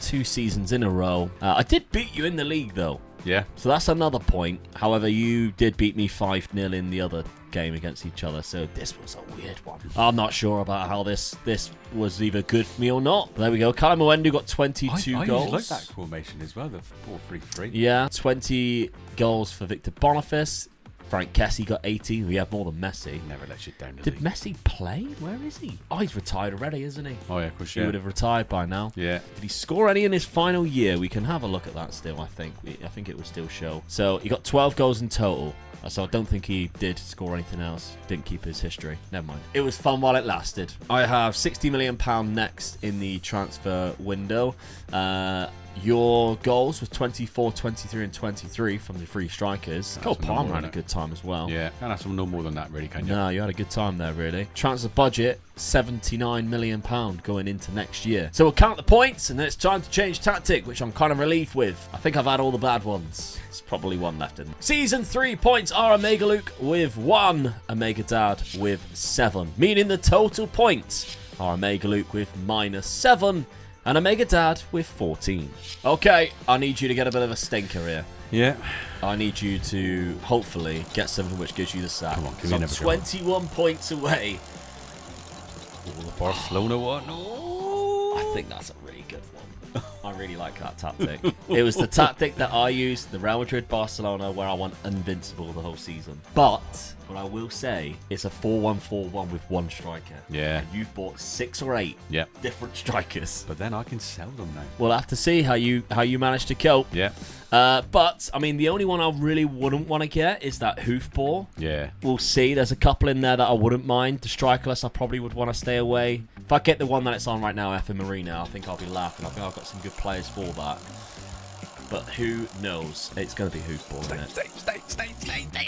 2 seasons in a row. I did beat you in the league, though. Yeah. So that's another point. However, you did beat me 5-0 in the other game against each other. So this was a weird one. I'm not sure about how this was either good for me or not. But there we go. Callum Mwendu got 22 goals. I like that formation as well, the 4-3-3. Yeah. 20 goals for Victor Boniface. Frank Kessie got 18. We have more than Messi. Never let you down. Did Messi play? Where is he? Oh, he's retired already, isn't he? Oh, yeah, of course, He would have retired by now. Yeah. Did he score any in his final year? We can have a look at that still, I think. I think it will still show. So he got 12 goals in total. So I don't think he did score anything else. Didn't keep his history. Never mind. It was fun while it lasted. I have £60 million next in the transfer window. Your goals was 24, 23 and 23 from the 3 strikers. Cole Palmer had a good time as well. Yeah, can't ask him no more than that, really, can you? No, you had a good time there, really. Transfer budget, £79 million going into next year. So we'll count the points, and then it's time to change tactic, which I'm kind of relieved with. I think I've had all the bad ones. There's probably one left in them. Season 3 points are Omega Luke with 1, Omega Dad with 7, meaning the total points are Omega Luke with -7, and Omega Dad with 14. Okay, I need you to get a bit of a stinker here. Yeah. I need you to hopefully get something which gives you the sack. Come on, give me another 21 points away. Oh, the Barcelona one. I think that's a really good one. I really like that tactic. It was the tactic that I used, the Real Madrid Barcelona, where I went invincible the whole season. But what I will say, it's a 4-1-4-1 with one striker. Yeah. And you've bought 6 or 8 different strikers. But then I can sell them now. We'll have to see how you manage to cope. Yeah. But I mean, the only one I really wouldn't want to get is that hoofball. Yeah. We'll see. There's a couple in there that I wouldn't mind. The strikerless, I probably would want to stay away. If I get the one that it's on right now, F. Marina, I think I'll be laughing. I think I've got some good players for that. But who knows? It's going to be hoofball, isn't it? Stay.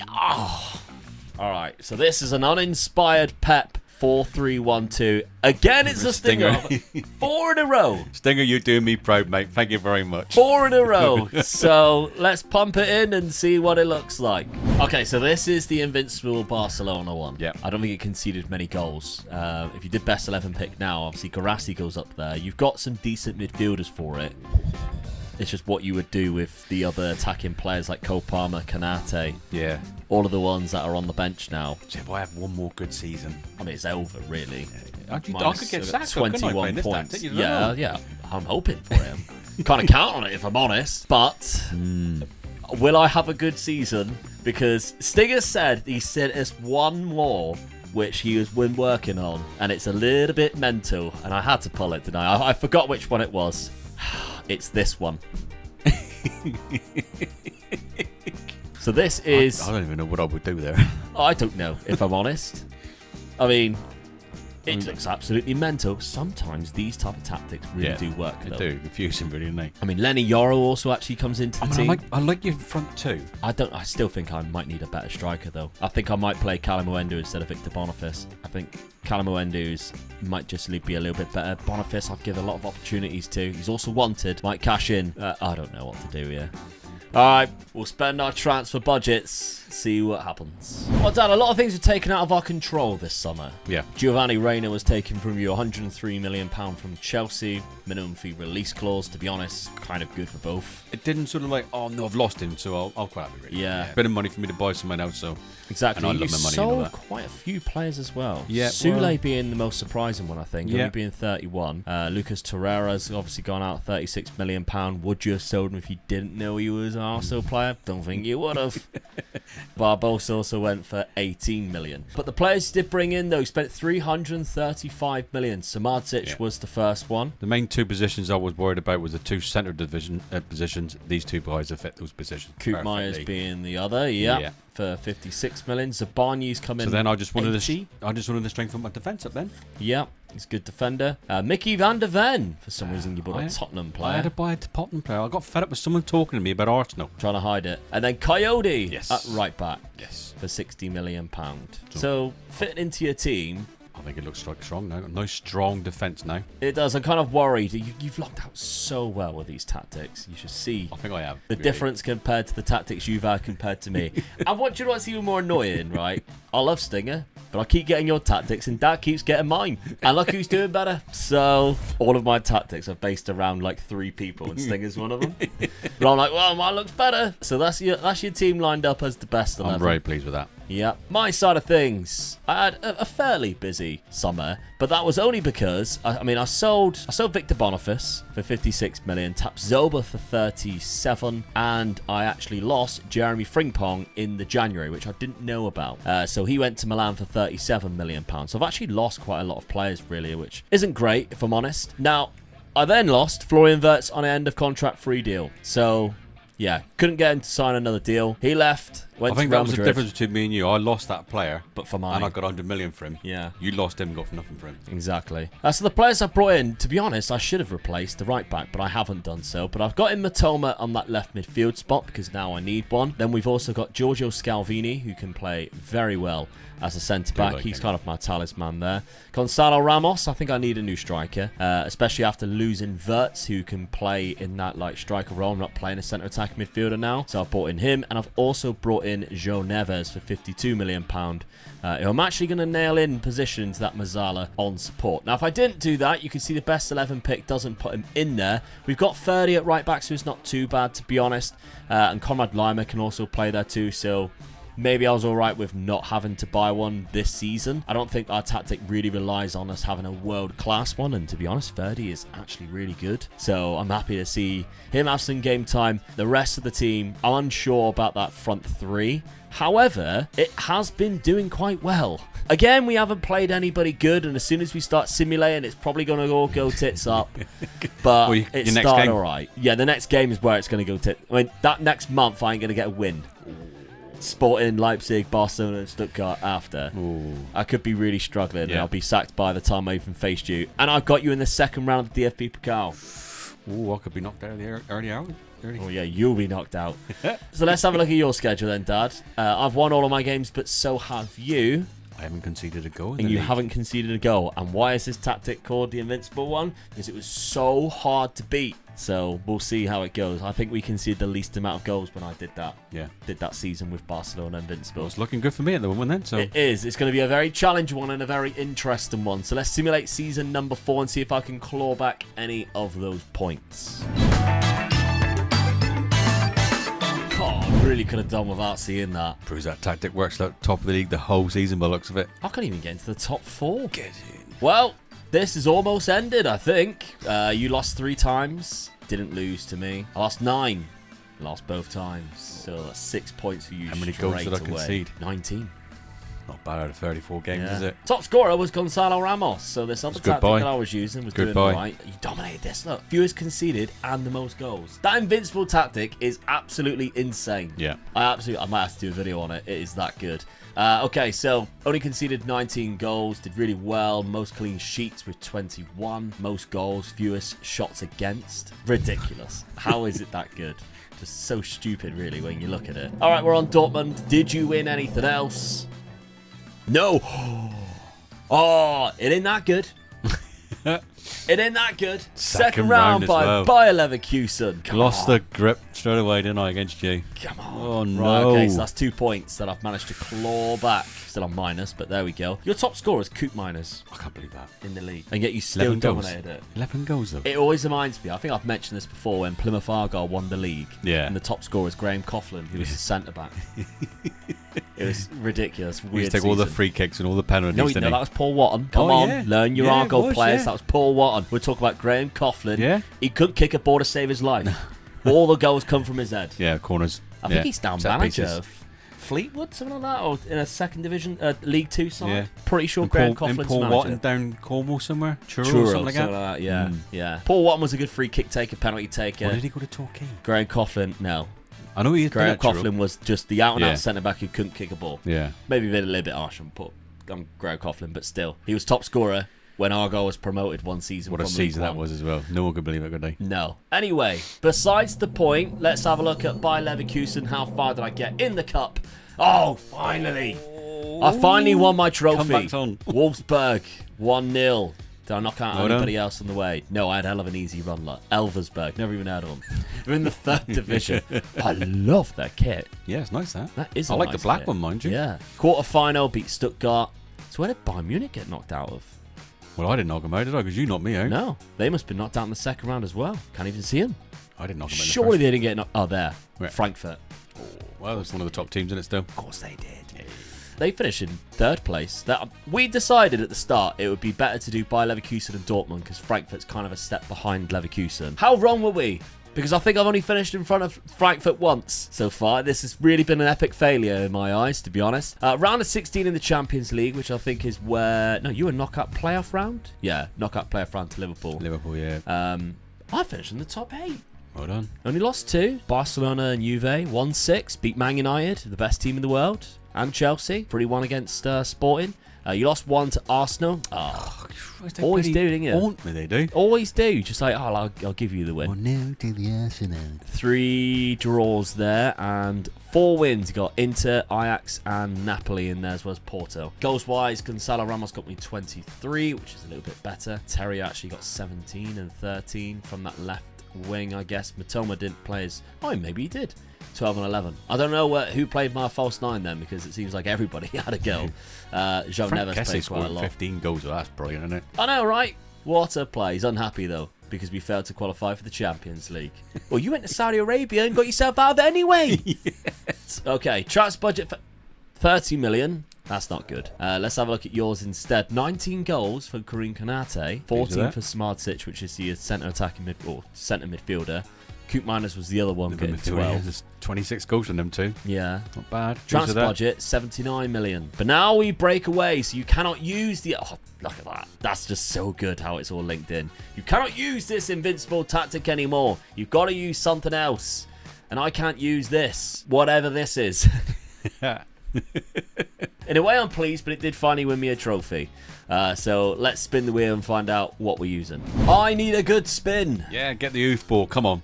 Oh. All right. So this is an uninspired Pep 4-3-1-2. Again, it's a Stinger. 4 in a row. Stinger, you're doing me proud, mate. Thank you very much. 4 in a row. So let's pump it in and see what it looks like. Okay, so this is the invincible Barcelona one. Yeah. I don't think it conceded many goals. If you did best 11 pick now, obviously Garassi goes up there. You've got some decent midfielders for it. It's just what you would do with the other attacking players like Cole Palmer, Kanate. Yeah. All of the ones that are on the bench now. So if I have one more good season, I mean, it's over, really. I could get sacked. 21 points. Yeah. I'm hoping for him. Kind of count on it, if I'm honest. But will I have a good season? Because Stinger said he sent us one more, which he has been working on, and it's a little bit mental, and I had to pull it, didn't I? I forgot which one it was. It's this one. So this is... I don't even know what I would do there. I don't know, if I'm honest. I mean, it looks absolutely mental. Sometimes these type of tactics really do work, though. They do. Confusing, really, don't they? I mean, Lenny Yoro also actually comes into the team. I like your front two. I still think I might need a better striker, though. I think I might play Calamuendo instead of Victor Boniface. I think Calamuendo's might just be a little bit better. Boniface, I've given a lot of opportunities to. He's also wanted. Might cash in. I don't know what to do here. Alright, we'll spend our transfer budgets, see what happens. Well, Dan, a lot of things are taken out of our control this summer. Yeah. Giovanni Reina was taken from you, £103 million from Chelsea. Minimum fee release clause, to be honest, kind of good for both. It didn't sort of like, oh no, I've lost him, so I'll quite happy, really. Yeah. Bit of money for me to buy someone else, so. Exactly. And I love my money sold into that. quite a few players as well. Yeah. Sule being the most surprising one, I think. Yeah. Only being 31. Lucas Torreira's obviously gone out £36 million. Would you have sold him if you didn't know he was an Arsenal player? Don't think you would have. Barbosa also went for 18 million. But the players he did bring in, though, spent 335 million. Samadžić was the first one. The main two positions I was worried about was the two centre division positions. These two guys have fit those positions. Coop Myers being the other, for 56 million. Zabani's come in. So then I just wanted 80. to strengthen my defence up then. Yeah, he's a good defender. Mickey van der Ven. For some reason, you bought a Tottenham player. I had to buy a Tottenham player. I got fed up with someone talking to me about Arsenal. Trying to hide it. And then Coyote at right back. Yes. For £60 million. So fitting into your team. I think it looks strong now. Nice strong defence now. It does. I'm kind of worried. You've locked out so well with these tactics. You should see. I think I have. The difference compared to the tactics you've had compared to me. And what do you know what's even more annoying, right? I love Stinger, but I keep getting your tactics and Dad keeps getting mine. And look who's doing better. So all of my tactics are based around like 3 people and Stinger's one of them. But I'm like, well, mine looks better. So that's your team lined up as the best 11. I'm very pleased with that. Yeah. My side of things, I had a fairly busy summer, but that was only because I sold Victor Boniface for 56 million, tapped Zoba for 37, and I actually lost Jeremy Frimpong in the January, which I didn't know about. So he went to Milan for 37 million pounds. So I've actually lost quite a lot of players, really, which isn't great if I'm honest. Now, I then lost Florian Wirtz on an end of contract free deal. So yeah, couldn't get him to sign another deal. He left. I think that was the difference between me and you. I lost that player, but for mine, and I got 100 million for him. Yeah, you lost him, got for nothing for him. Exactly. So the players I brought in, to be honest, I should have replaced the right back, but I haven't done so. But I've got in Matoma on that left midfield spot because now I need one. Then we've also got Giorgio Scalvini, who can play very well as a centre back. He's kind of my talisman there. Gonzalo Ramos, I think I need a new striker, especially after losing Wirtz, who can play in that like striker role. I'm not playing a centre attack midfielder now, so I've brought in him, and I've also brought in Joe Neves for £52 million. Who I'm actually going to nail in positions that Mazzala on support. Now, if I didn't do that, you can see the best 11 pick doesn't put him in there. We've got 30 at right back, so it's not too bad, to be honest. And Conrad Lima can also play there too, so Maybe I was all right with not having to buy one this season. I don't think our tactic really relies on us having a world-class one, and to be honest, Verdi is actually really good. So I'm happy to see him have some game time. The rest of the team, I'm unsure about that front three. However, it has been doing quite well. Again, we haven't played anybody good, and as soon as we start simulating, it's probably going to all go tits up. But Well, it's your next starting game? all right. Yeah, the next game is where it's going to go tits. I mean, that next month, I ain't going to get a win. Sporting, Leipzig, Barcelona, and Stuttgart after. Ooh. I could be really struggling, and Yeah. I'll be sacked by the time I even faced you. And I've got you in the second round of the DFB Pokal. Ooh, I could be knocked out of the early hour. Oh yeah, you'll be knocked out. So let's have a look at your schedule then, Dad. I've won all of my games, but so have you. I haven't conceded a goal. And you haven't conceded a goal. And why is this tactic called the Invincible one? Because it was so hard to beat. So we'll see how it goes. I think we conceded the least amount of goals when I did that. Yeah. Did that season with Barcelona Invincible. It's looking good for me at the moment then. So It is. It's going to be a very challenging one and a very interesting one. So let's simulate season number 4 and see if I can claw back any of those points. Oh, I really could have done without seeing that. proves that tactic works at top of the league the whole season by the looks of it. I can't even get into the top 4. Get in. Well, this is almost ended, I think. You lost 3 times. Didn't lose to me. I lost 9. Lost both times. So that's 6 points for you. How many goals did I straight away. concede? 19. Not bad out of 34 games, Yeah. is it? Top scorer was Gonzalo Ramos. So this other tactic goodbye. that I was using was Goodbye. doing all right. You dominated this. Look, fewest conceded and the most goals. That invincible tactic is absolutely insane. Yeah. I might have to do a video on it. It is that good. Okay, so only conceded 19 goals, did really well. Most clean sheets with 21. Most goals, fewest shots against. Ridiculous. How is it that good? Just so stupid, really, when you look at it. All right, we're on Dortmund. Did you win anything else? No. Oh, it ain't that good. It ain't that good. Second round as by well. Bayer Leverkusen. Come Lost on. the grip straight away, didn't I, against you? Come on. Oh, no. Right, okay, so that's 2 points that I've managed to claw back. Still on minus, but there we go. Your top scorer is Coop Miners I can't believe that. in the league. And yet you still 11 goals. dominated it. 11 goals, though. It always reminds me, I think I've mentioned this before, when Plymouth Argyle won the league. Yeah. And the top scorer was Graham Coughlin, who was the centre-back. It was ridiculous. We Weird used to take all the season. free kicks and all the penalties, No, didn't that he? was Paul Watton. Come Oh, on, yeah. learn your Yeah, it Argyle was, players. yeah. That was Paul Watton. We're talking about Graham Coughlin. Yeah. He couldn't kick a ball to save his life. All the goals come from his head. Yeah, corners. I Yeah. think he's down Set manager pieces. of Fleetwood, something like that, or in a second division, League 2 side. Yeah. Pretty sure And Graham Paul, and Coughlin's Paul manager. Watton down Cornwall somewhere? Truro, Truro, something like that? yeah, yeah. Paul Watton was a good free kick taker, penalty taker. Why did he go to Torquay? Graham Coughlin, no. I know he is Graham Truro. Coughlin was just the out-and-out Yeah. centre-back who couldn't kick a ball. Yeah. Maybe a little bit harsh on Graham Coughlin, but still. He was top scorer when Argyle was promoted one season. What a from season League that One. was as well. No one could believe it, could they? No. Anyway, besides the point, let's have a look at Bayer Leverkusen. How far did I get in the cup? Oh, finally. I finally won my trophy. Comebacks on. Wolfsburg, 1-0. Did I knock out Well anybody else on the way? No, I had a hell of an easy run. Like Elversberg, never even heard of them. They're in the 3rd division. I love their kit. Yeah, it's nice, that. That is I a like nice the black kit. one, mind you. Yeah. Quarter-final, beat Stuttgart. So where did Bayern Munich get knocked out of? Well, I didn't knock him out, did I? Because you knocked me out. No, they must have been knocked out in the second round as well. Can't even see them. I didn't knock him out. Surely they didn't get knocked. Oh, there. Where? Frankfurt. Well, that's one of the top teams in it still. Of course they did. They finished in 3rd place. We decided at the start it would be better to do Bayer Leverkusen and Dortmund because Frankfurt's kind of a step behind Leverkusen. How wrong were we? Because I think I've only finished in front of Frankfurt once so far. This has really been an epic failure in my eyes, to be honest. Round of 16 in the Champions League, which I think is where... No, you were knockout playoff round? Yeah, knockout playoff round to Liverpool. Liverpool, yeah. I finished in the top 8. Well done. Only lost 2. Barcelona and Juve, 1-6. Beat Man United, the best team in the world. And Chelsea, 3-1 against Sporting. You lost 1 to Arsenal. Oh, always do, didn't you? Haunt me, they do. Always do. Just like, oh, I'll give you the win. 1-0 to the Arsenal. 3 draws there and 4 wins. You got Inter, Ajax, and Napoli in there as well as Porto. Goals-wise, Gonzalo Ramos got me 23, which is a little bit better. Terry actually got 17 and 13 from that left wing, I guess. Matoma didn't play as... Oh, maybe he did. 12 and 11. I don't know who played my false 9 then, because it seems like everybody had a go. Joe Frank Neves Kessie played quite a scored lot. 15 goals. Well, that's brilliant, isn't it? I know, right? What a play. He's unhappy, though, because we failed to qualify for the Champions League. Well, you went to Saudi Arabia and got yourself out of it anyway. Yes. Okay, transfer budget for... 30 million. That's not good. Let's have a look at yours instead. 19 goals for Karim Konate. 14 for Smartsic, which is the centre attacking centre midfielder. Coop Miners was the other one getting 12. There's 26 goals from them too. Yeah. Not bad. Transfer budget, 79 million. But now we break away, so you cannot use the... Oh, look at that. That's just so good how it's all linked in. You cannot use this invincible tactic anymore. You've got to use something else. And I can't use this. Whatever this is. In a way, I'm pleased, but it did finally win me a trophy. So let's spin the wheel and find out what we're using. I need a good spin. Yeah, get the youth ball. Come on.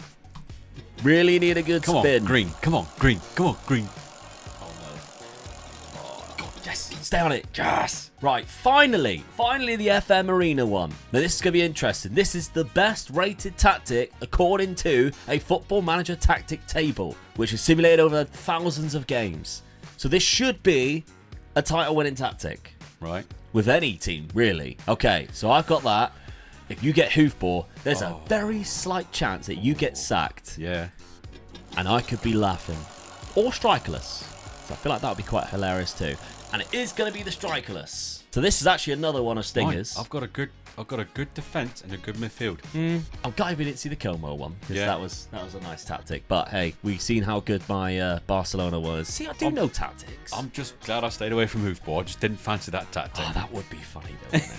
Really need a good spin. Come on, green. Come on, green. Come on, green. Oh, no. Oh, God, yes. Stay on it. Yes. Right, finally the FM Arena one. Now, this is going to be interesting. This is the best rated tactic according to a Football Manager tactic table, which is simulated over thousands of games. So this should be a title-winning tactic. Right. With any team, really. Okay, so I've got that. If you get hoofball, there's a very slight chance that you get sacked. Yeah. And I could be laughing. Or strikerless. So I feel like that would be quite hilarious too. And it is going to be the strikerless. So this is actually another one of Stingers. Right. I've got a good defence and a good midfield. I'm glad we didn't see the Como one. Because Yeah. that was a nice tactic. But hey, we've seen how good my Barcelona was. See, I do know tactics. I'm just glad I stayed away from hoofball. I just didn't fancy that tactic. Oh, that would be funny though, wouldn't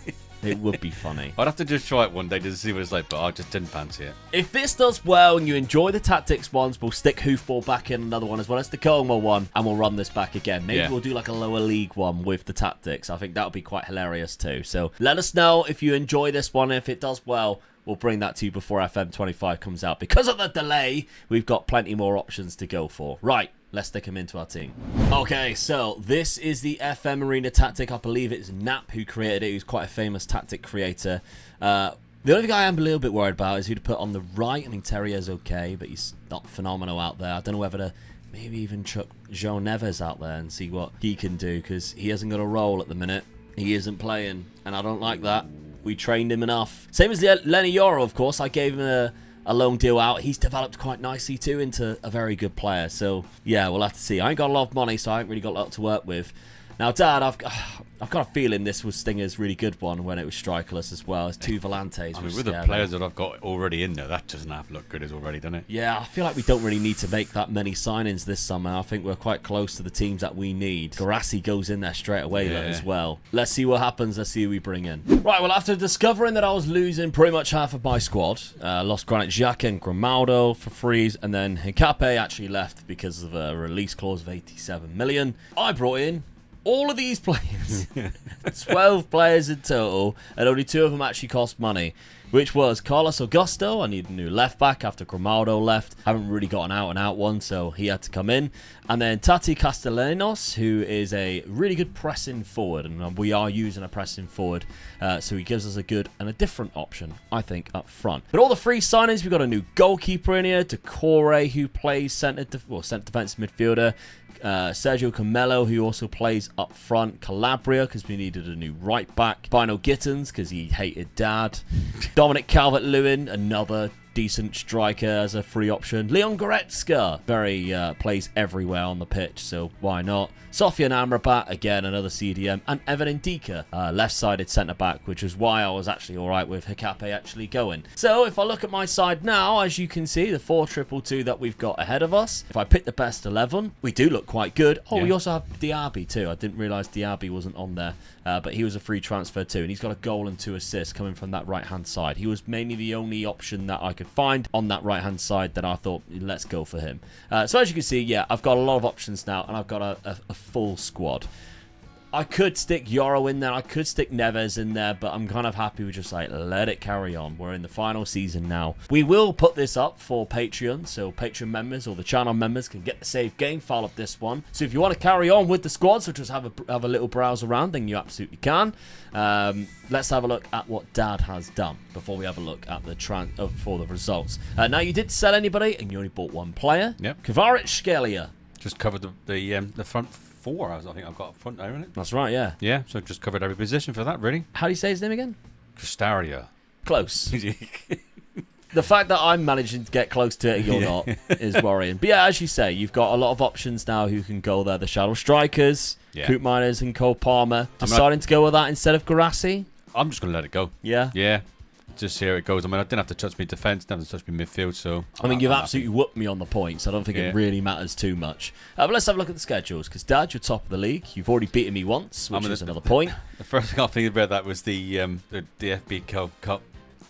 it? It would be funny. I'd have to just try it one day to see what it's like, but I just didn't fancy it. If this does well and you enjoy the tactics ones, we'll stick hoofball back in another one as well as the Como one, and we'll run this back again. Maybe we'll do like a lower league one with the tactics. I think that would be quite hilarious too. So let us know if you enjoy this one. If it does well, we'll bring that to you before FM25 comes out. Because of the delay, we've got plenty more options to go for. Right. Let's stick him into our team. Okay, so this is the FM Arena tactic. I believe it's Nap who created it. He's quite a famous tactic creator. The only guy I'm a little bit worried about is who to put on the right. I mean, Terrier's okay, but he's not phenomenal out there. I don't know whether to maybe even chuck João Neves out there and see what he can do, because he hasn't got a role at the minute. He isn't playing, and I don't like that. We trained him enough. Same as Lenny Yoro, of course. I gave him a loan deal out. He's developed quite nicely too into a very good player. So yeah, we'll have to see. I ain't got a lot of money, so I ain't really got a lot to work with. Now, Dad, I've got a feeling this was Stinger's really good one when it was strikerless as well. It's two Volantes. I mean, with the players that I've got already in there, that doesn't have to look good as already, doesn't it? Yeah, I feel like we don't really need to make that many signings this summer. I think we're quite close to the teams that we need. Garassi goes in there straight away as well. Let's see what happens. Let's see who we bring in. Right, well, after discovering that I was losing pretty much half of my squad, lost Granit Xhaka and Grimaldo for freeze, and then Hincapié actually left because of a release clause of 87 million. I brought in all of these players, 12 players in total, and only 2 of them actually cost money, which was Carlos Augusto. I need a new left back after Grimaldo left. Haven't really got an out-and-out one, so he had to come in. And then Tati Castellanos, who is a really good pressing forward, and we are using a pressing forward, so he gives us a good and a different option, I think, up front. But all the free signings, we've got a new goalkeeper in here, Decore, who plays centre defensive midfielder. Sergio Camelo, who also plays up front. Calabria, because we needed a new right back. Bino Gittins, because he hated Dad. Dominic Calvert-Lewin, another decent striker as a free option. Leon Goretzka, plays everywhere on the pitch, so why not? Sofian Amrabat, again, another CDM. And Evan Ndika, left-sided centre-back, which is why I was actually all right with Hincapié actually going. So if I look at my side now, as you can see, the 4-2-2 that we've got ahead of us, if I pick the best 11, we do look quite good. Oh, we also have Diaby too. I didn't realise Diaby wasn't on there, but he was a free transfer too, and he's got a goal and 2 assists coming from that right-hand side. He was mainly the only option that I could find on that right-hand side that I thought, let's go for him. So as you can see, yeah, I've got a lot of options now, and I've got a full squad. I could stick Yoro in there, I could stick Neves in there, but I'm kind of happy with just like, let it carry on. We're in the final season now. We will put this up for Patreon, so Patreon members or the channel members can get the save game file of this one. So if you want to carry on with the squad, so just have a little browse around, then you absolutely can. Let's have a look at what Dad has done before we have a look at the for the results. Now, you did sell anybody, and you only bought one player. Yep. Kvaratskhelia. Just covered the front 4. I think I've got up front there, isn't it? That's right, yeah. Yeah, so just covered every position for that, really. How do you say his name again? Castaria. Close. The fact that I'm managing to get close to it, you're not, is worrying. But yeah, as you say, you've got a lot of options now who can go there. The Shadow Strikers, Coop Miners, and Cole Palmer. Deciding to go with that instead of Garassi? I'm just going to let it go. Yeah? Yeah. Just see how it goes. I mean, I didn't have to touch me defence, didn't have to touch me midfield, so... I mean, you've absolutely whooped me on the points. I don't think it really matters too much. But let's have a look at the schedules, because, Dad, you're top of the league. You've already beaten me once, which is another point. The first thing I think about that was the DFB Cup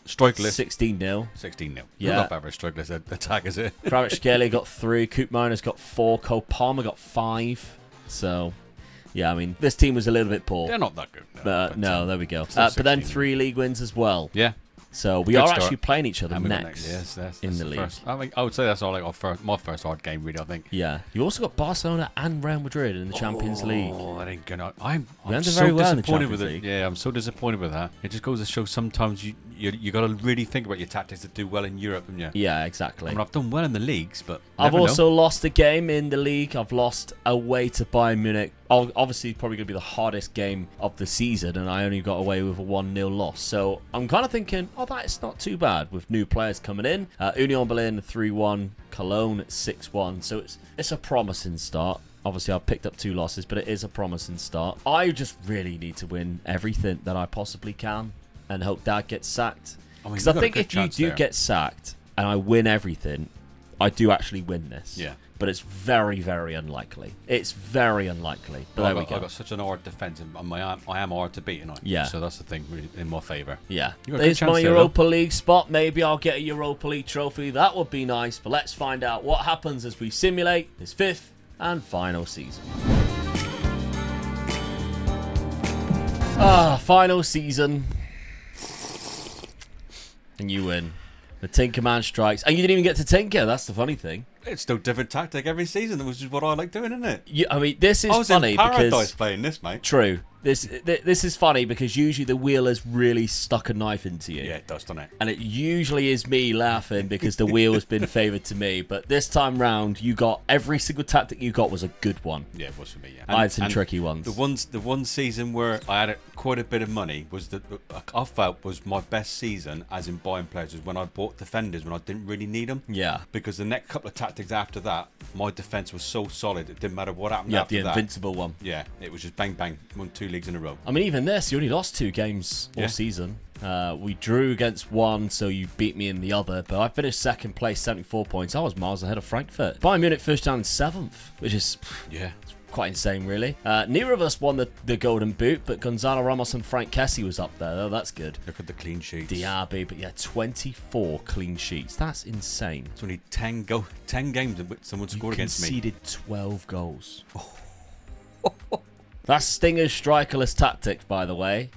strike list. 16-0. 16-0. Yeah. Not bad for a strike list attack, is it? Kravitz Skelly got 3. Coop Miners got 4. Cole Palmer got 5. So... yeah, I mean, this team was a little bit poor. They're not that good. No, there we go. But then 3 league wins as well. Yeah. So we are actually playing each other next in the league. I would say that's all like my first hard game, really, I think. Yeah. You also got Barcelona and Real Madrid in the Champions League. Oh, that ain't gonna... I'm so very well disappointed with it. Yeah, I'm so disappointed with that. It just goes to show sometimes you got to really think about your tactics to do well in Europe, haven't you? Yeah, exactly. I mean, I've done well in the leagues, but I've also lost a game in the league. I've lost away to Bayern Munich. Obviously, probably going to be the hardest game of the season, and I only got away with a 1-0 loss. So I'm kind of thinking, that's not too bad with new players coming in. Union Berlin 3-1, Cologne 6-1. So it's a promising start. Obviously, I've picked up 2 losses, but it is a promising start. I just really need to win everything that I possibly can and hope Dad gets sacked. Because I think if you do get sacked and I win everything, I do actually win this. Yeah. But it's very, very unlikely. It's very unlikely. But there we go. I've got such an hard defence, and I am hard to beat tonight. Yeah. So that's the thing really in my favour. Yeah. There's my Europa League spot. Maybe I'll get a Europa League trophy. That would be nice. But let's find out what happens as we simulate this 5th and final season. Final season. And you win. The Tinkerman strikes. And you didn't even get to tinker. That's the funny thing. It's still different tactic every season, which is what I like doing, isn't it? I mean, this is funny because... I was in paradise playing this, mate. True. This is funny because usually the wheel has really stuck a knife into you. Yeah, it does, doesn't it? And it usually is me laughing because the wheel has been favoured to me. But this time round, you got every single tactic you got was a good one. Yeah, it was for me, yeah. I had some tricky ones. The one season where I had quite a bit of money was I felt was my best season, as in buying players, was when I bought defenders when I didn't really need them. Yeah. Because the next couple of tactics after that, my defence was so solid, it didn't matter what happened after that. The invincible one. Yeah, it was just bang, bang, won 2 leagues in a row. I mean, even this, you only lost 2 games all season. We drew against one, so you beat me in the other. But I finished 2nd place, 74 points. I was miles ahead of Frankfurt. Bayern Munich finished down in 7th, which is quite insane, really. Neither of us won the Golden Boot, but Gonzalo Ramos and Frank Kessie was up there. Oh, that's good. Look at the clean sheets. Diaby, but 24 clean sheets. That's insane. It's only 10 games that someone scored against me. Conceded 12 goals. That's Stinger's strikerless tactics, by the way.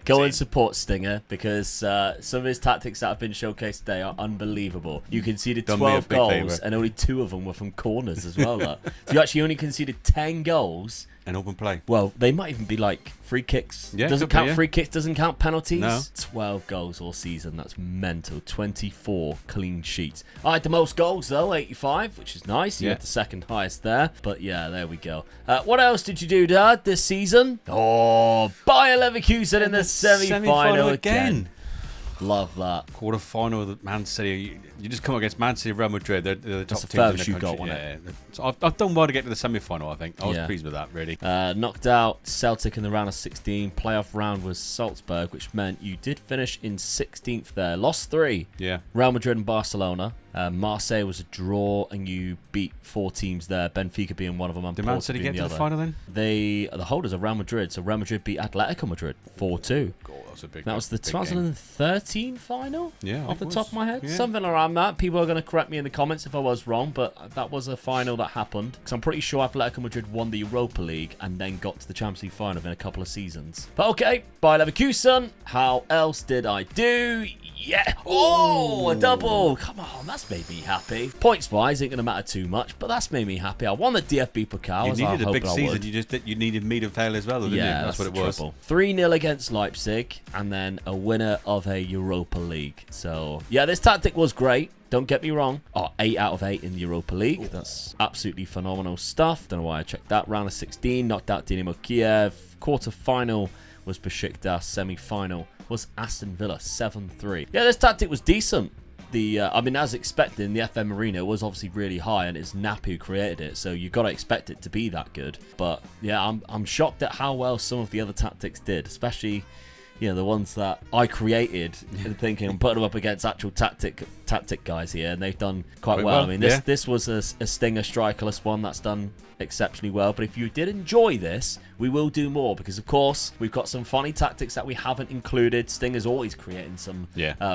Go and support Stinger because some of his tactics that have been showcased today are unbelievable. You conceded 12 goals and only 2 of them were from corners as well. So you actually only conceded 10 goals. And open play. Well, they might even be like free kicks. Yeah, doesn't count free kicks, doesn't count penalties. No. 12 goals all season. That's mental. 24 clean sheets. I had the most goals, though, 85, which is nice. You had the 2nd highest there. But yeah, there we go. What else did you do, Dad, this season? Oh, Bayer Leverkusen in the semi-final again. Love that. Quarter-final of Man City. You just come against Man City, Real Madrid. They're the top teams in the country. Got, wasn't it? So I've done well to get to the semi-final, I think. I was pleased with that, really. Knocked out Celtic in the round of 16. Playoff round was Salzburg, which meant you did finish in 16th there. Lost 3. Yeah. Real Madrid and Barcelona. Marseille was a draw, and you beat 4 teams there. Benfica being one of them. Did Man City get to the final then? The holders are Real Madrid. So Real Madrid beat Atletico Madrid 4-2. That was the 2013 final? Yeah, off the top of my head. Yeah. Something around that. People are going to correct me in the comments if I was wrong, but that was a final that happened. Because I'm pretty sure Atletico Madrid won the Europa League and then got to the Champions League final in a couple of seasons. But okay, Bayer Leverkusen. How else did I do? Yeah. Oh, a double. Come on, that's made me happy. Points-wise, ain't going to matter too much, but that's made me happy. I won the DFB Pokal. You needed a big season. You needed meat and fail as well, didn't you? That's what it was. 3-0 against Leipzig, and then a winner of a Europa League. So, yeah, this tactic was great. Don't get me wrong. 8 out of 8 in the Europa League. That's absolutely phenomenal stuff. Don't know why I checked that. Round of 16, knocked out Dynamo Kiev. Quarter-final was Besiktas. Semi-final was Aston Villa, 7-3. Yeah, this tactic was decent. I mean, as expected, in the FM arena, it was obviously really high, and it's Nap who created it, so you've got to expect it to be that good. But yeah, I'm shocked at how well some of the other tactics did, especially, you know, the ones that I created and thinking I'm putting them up against actual tactic guys here, and they've done quite well. I mean, this was a Stinger strikerless one that's done exceptionally well. But if you did enjoy this, we will do more, because of course we've got some funny tactics that we haven't included. Stinger's always creating some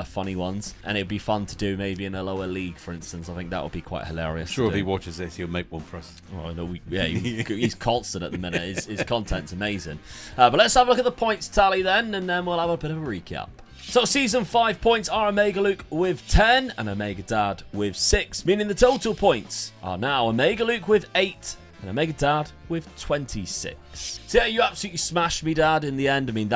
funny ones, and it'd be fun to do maybe in a lower league, for instance. I think that would be quite hilarious. Sure, if he watches this, he'll make one for us. Oh no, he's constant at the minute. His content's amazing. But let's have a look at the points tally then, and then we'll have a bit of a recap. So Season 5 points are Omega Luke with 10 and Omega Dad with 6, meaning the total points are now Omega Luke with 8 and Omega Dad with 26. So yeah, you absolutely smashed me, Dad, in the end. I mean,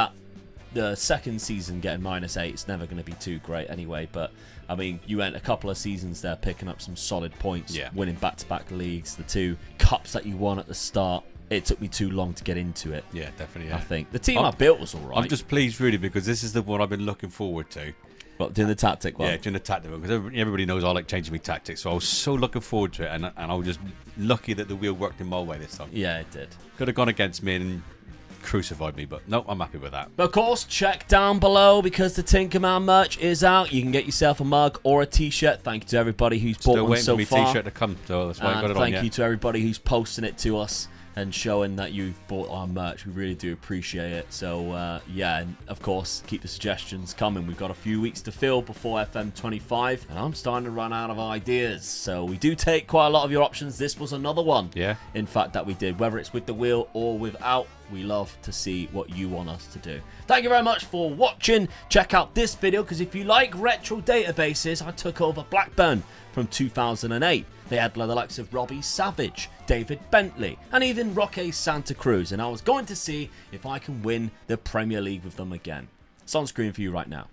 the second season getting -8 is never going to be too great anyway, but I mean, you went a couple of seasons there picking up some solid points, winning back-to-back leagues, the 2 cups that you won at the start. It took me too long to get into it. Yeah, definitely. I think the team I built was all right. I'm just pleased, really, because this is the one I've been looking forward to. Well, doing the tactic one. Yeah, doing the tactic one, because everybody knows I like changing my tactics, so I was so looking forward to it, and I was just lucky that the wheel worked in my way this time. Yeah, it did. Could have gone against me and crucified me, but no, I'm happy with that. But of course, check down below, because the Tinkerman merch is out. You can get yourself a mug or a t-shirt. Thank you to everybody who's bought one so far. Still waiting for my t-shirt to come, so that's why I got it on. Thank you to everybody who's posting it to us and showing that you've bought our merch. We really do appreciate it. So yeah, and of course, keep the suggestions coming. We've got a few weeks to fill before FM25, and I'm starting to run out of ideas. So we do take quite a lot of your options. This was another one, in fact, that we did, whether it's with the wheel or without. We love to see what you want us to do. Thank you very much for watching. Check out this video, because if you like retro databases, I took over Blackburn from 2008. They had the likes of Robbie Savage, David Bentley, and even Roque Santa Cruz, and I was going to see if I can win the Premier League with them again. It's on screen for you right now.